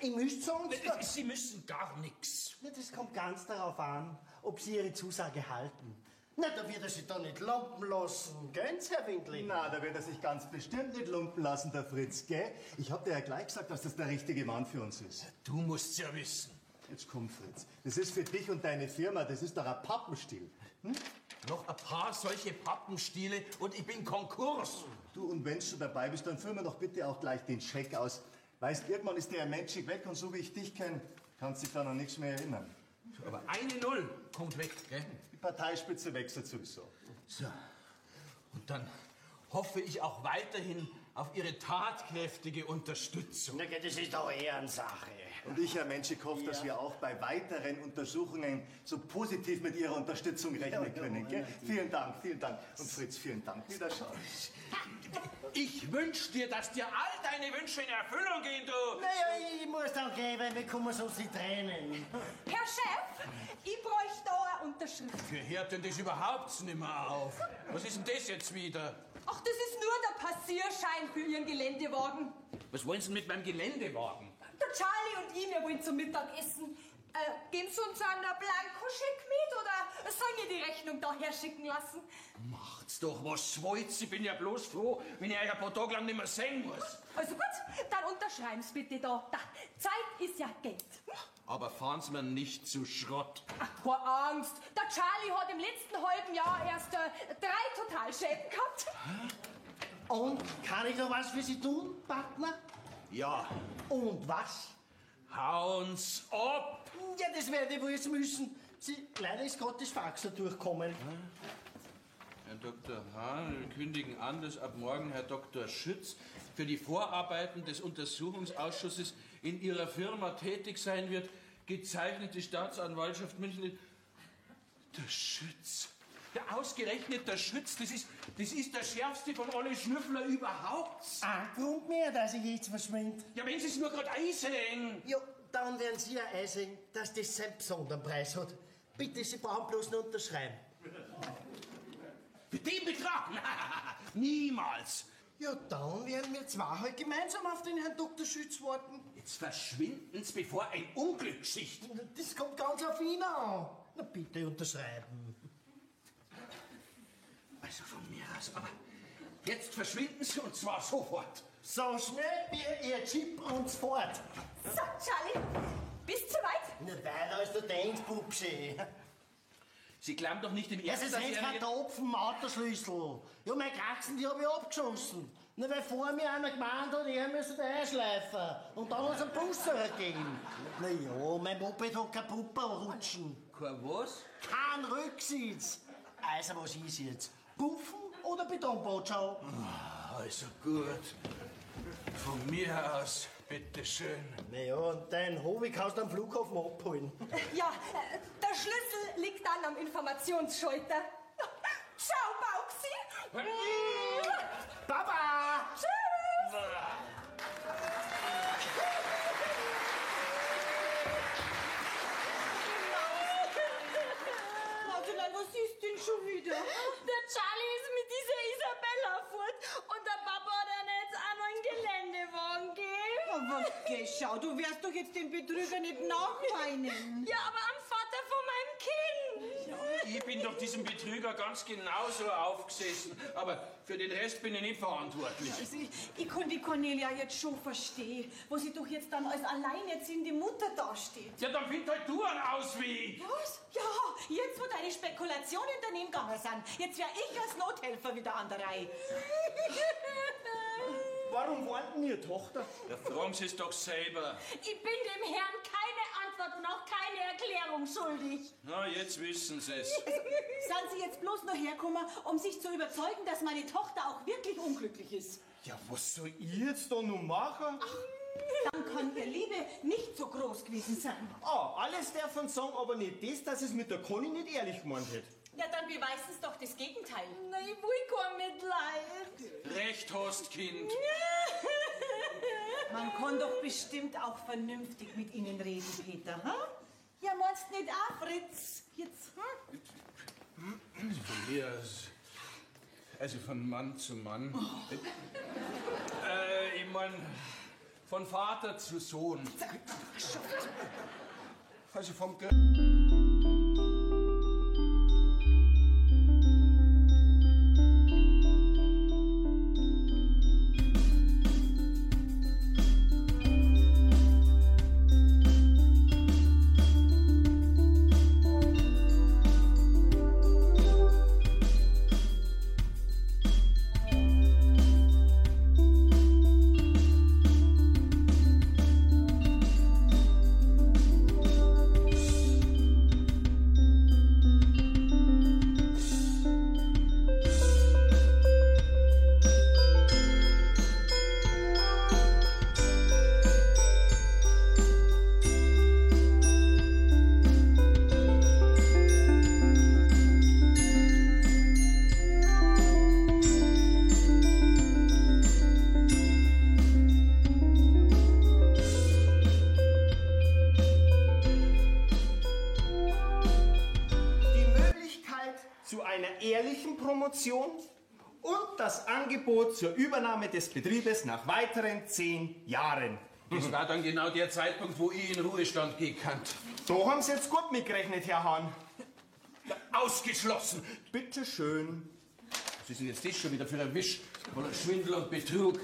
Ich müsste sonst... Sie müssen gar nichts. Na, das kommt ganz darauf an, ob Sie Ihre Zusage halten. Na, da wird er sich doch nicht lumpen lassen, gell, Herr Windling? Na, da wird er sich ganz bestimmt nicht lumpen lassen, der Fritz, gell? Ich hab dir ja gleich gesagt, dass das der richtige Mann für uns ist. Du musst's ja wissen. Jetzt komm, Fritz. Das ist für dich und deine Firma, das ist doch ein Pappenstiel. Hm? Noch ein paar solche Pappenstiele und ich bin Konkurs. Du, und wenn du dabei bist, dann führ mir doch bitte auch gleich den Scheck aus. Weißt, irgendwann ist der menschlich weg und so wie ich dich kenne, kannst du dich da noch nichts mehr erinnern. Aber 1-0 kommt weg, gell? Die Parteispitze wechselt sowieso. So. Und dann hoffe ich auch weiterhin auf Ihre tatkräftige Unterstützung. Na, das ist doch Ehrensache. Und ich, Herr Menschik, hoffe, dass wir auch bei weiteren Untersuchungen so positiv mit Ihrer Unterstützung rechnen können. Gell? Vielen Dank, vielen Dank. Und Fritz, vielen Dank. Wiederschauen. Ich wünsche dir, dass dir all deine Wünsche in Erfüllung gehen, du. Naja, ich muss dann gehen, weil wir kommen sonst die Tränen. Herr Chef, ich bräuchte da eine Unterschrift. Mir hört denn das überhaupt nicht mehr auf. Was ist denn das jetzt wieder? Ach, das ist nur der Passierschein für Ihren Geländewagen. Was wollen Sie denn mit meinem Geländewagen? Der Charlie und ich, wir wollen zum Mittagessen. Geben Sie uns einen Blankoscheck mit oder sollen wir die Rechnung daher schicken lassen? Macht's doch, was wollt's. Ich bin ja bloß froh, wenn ich euch ein paar Tage lang nicht mehr sehen muss. Also gut, dann unterschreiben Sie bitte da. Zeit ist ja Geld. Aber fahren Sie mir nicht zu Schrott. Ach, keine Angst. Der Charlie hat im letzten halben Jahr erst 3 Totalschäden gehabt. Und kann ich noch was für Sie tun, Partner? Ja, Und was? hauen's ab. Ja, das werde ich wohl jetzt müssen. Leider ist gerade das Faxer durchgekommen. Herr Dr. Hahn, wir kündigen an, dass ab morgen Herr Dr. Schütz für die Vorarbeiten des Untersuchungsausschusses in Ihrer Firma tätig sein wird. Gezeichnete Staatsanwaltschaft München. Der Schütz. Ja, ausgerechnet der Schütz, das ist der schärfste von alle Schnüffler überhaupt. Ein Grund mehr, dass ich jetzt verschwinde. Ja, wenn Sie es nur gerade einsehen. Ja, dann werden Sie ja einsehen, dass das seinen besonderen Preis hat. Bitte, Sie brauchen bloß nur unterschreiben. Für den Betrag? Niemals. Ja, dann werden wir zwei halt gemeinsam auf den Herrn Dr. Schütz warten. Jetzt verschwinden Sie, bevor ein Unglück schicht. Das kommt ganz auf ihn an. Na, bitte unterschreiben. Also von mir aus, aber jetzt verschwinden Sie und zwar sofort. So schnell wie Ihr Chip uns fort. So, Charlie, bist du weit? Nicht weiter als du denkst, Bubschi. Sie glauben doch nicht im Ja, Ernst, das dass ist kein Topfen im Autoschlüssel. Ja, meine Kraxen, die hab ich abgeschossen. Na, weil vor mir einer gemeint hat, er müsste da einschleifen. Und dann hat es einen Busser gegeben. Na ja, mein Moped hat kein Puppenrutschen. Kein was? Kein Rücksitz. Also, was ist jetzt? Puffen oder Betonbotschau? Also gut. Von mir aus, bitteschön. Na ja, und dein Hobby kannst du am Flughafen abholen. Ja, der Schlüssel liegt dann am Informationsschalter. Ciao, Bauxi. Baba! Tschüss. Adeline, was ist denn schon wieder? Der Charlie ist mit dieser Isabella fort und der Papa hat ihnen jetzt auch noch einen Geländewagen gegeben. Aber geh, schau, du wirst doch jetzt den Betrüger nicht nachweinen. Ja, aber am Vater von meinem Kind. Ich bin doch diesem Betrüger ganz genauso aufgesessen. Aber für den Rest bin ich nicht verantwortlich. Also ich kann die Cornelia jetzt schon verstehen, wo sie doch jetzt dann als alleinerziehende Mutter dasteht. Ja, dann find halt du einen Ausweg. Was? Ja, jetzt wo deine Spekulationen daneben gegangen sind, jetzt wär ich als Nothelfer wieder an der Reihe. Warum warten ihr, Tochter? Ja, fragen Sie es doch selber. Ich bin dem Herrn keine Antwort und auch keine Erklärung schuldig. Na, jetzt wissen Sie es. Sind Sie jetzt bloß noch hergekommen, um sich zu überzeugen, dass meine Tochter auch wirklich unglücklich ist? Ja, was soll ich jetzt da nun machen? Dann kann Ihr Liebe nicht so groß gewesen sein. Ah, alles davon sagen, aber nicht das, dass es mit der Conny nicht ehrlich gemeint hätte. Ja, dann beweist es doch das Gegenteil. Na, ich will kein Mitleid. Recht hast, Kind. Man kann doch bestimmt auch vernünftig mit Ihnen reden, Peter, ha? Ja, meinst nicht auch, Fritz? Jetzt, Von mir aus. Also von Mann zu Mann. Ich mein, von Vater zu Sohn. Also vom Promotion und das Angebot zur Übernahme des Betriebes nach weiteren 10 Jahren. Das war dann genau der Zeitpunkt, wo ich in Ruhestand gehen kann. Da haben Sie jetzt gut mitgerechnet, Herr Hahn. Ausgeschlossen. Bitte schön. Was ist denn jetzt das schon wieder für ein Wisch voller Schwindel und Betrug?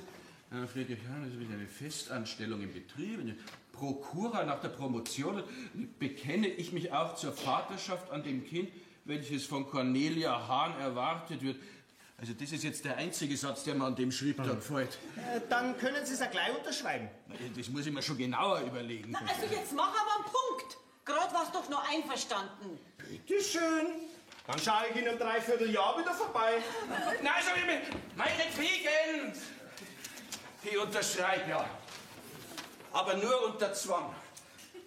Friedrich Hahn ist wieder eine Festanstellung im Betrieb, eine Prokura nach der Promotion. Bekenne ich mich auch zur Vaterschaft an dem Kind, welches von Cornelia Hahn erwartet wird. Also das ist jetzt der einzige Satz, der mir an dem Schriebtag gefällt. Dann können Sie es ja gleich unterschreiben. Das muss ich mir schon genauer überlegen. Na, also jetzt mach aber einen Punkt. Gerade warst doch nur einverstanden. Bitte schön. Dann schaue ich in einem Dreivierteljahr wieder vorbei. Nein, also meinetwegen. Ich unterschreibe, ja. Aber nur unter Zwang.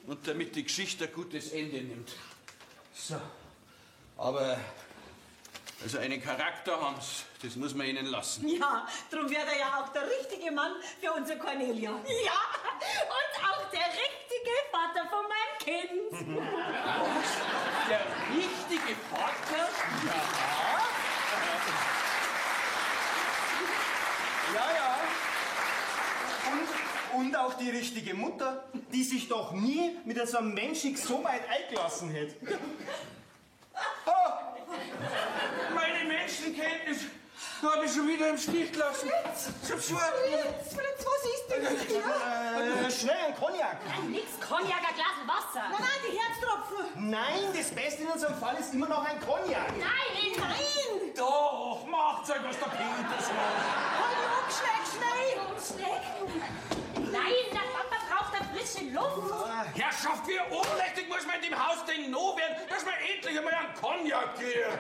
Und damit die Geschichte ein gutes Ende nimmt. So. Aber, also einen Charakter haben sie, das muss man ihnen lassen. Ja, drum wäre er ja auch der richtige Mann für unsere Cornelia. Ja, und auch der richtige Vater von meinem Kind. Der richtige Vater? Ja, ja. Und auch die richtige Mutter, die sich doch nie mit so einem Menschen so weit eingelassen hätte. Oh, meine Menschenkenntnis habe ich schon wieder im Stich gelassen. Fritz, was ist denn? Schnell ein Cognac. Nix Cognac, ein Glas Wasser. Nein, die Herztropfen. Nein, das Beste in unserem Fall ist immer noch ein Cognac. Nein. Doch, macht's euch, was der Peters macht. Schleck. Nein, der Papa braucht eine frische Luft. Herrschaft, wie ohnmächtig muss man in dem Haus denn noch werden, dass man endlich einmal einen Cognac kriegt.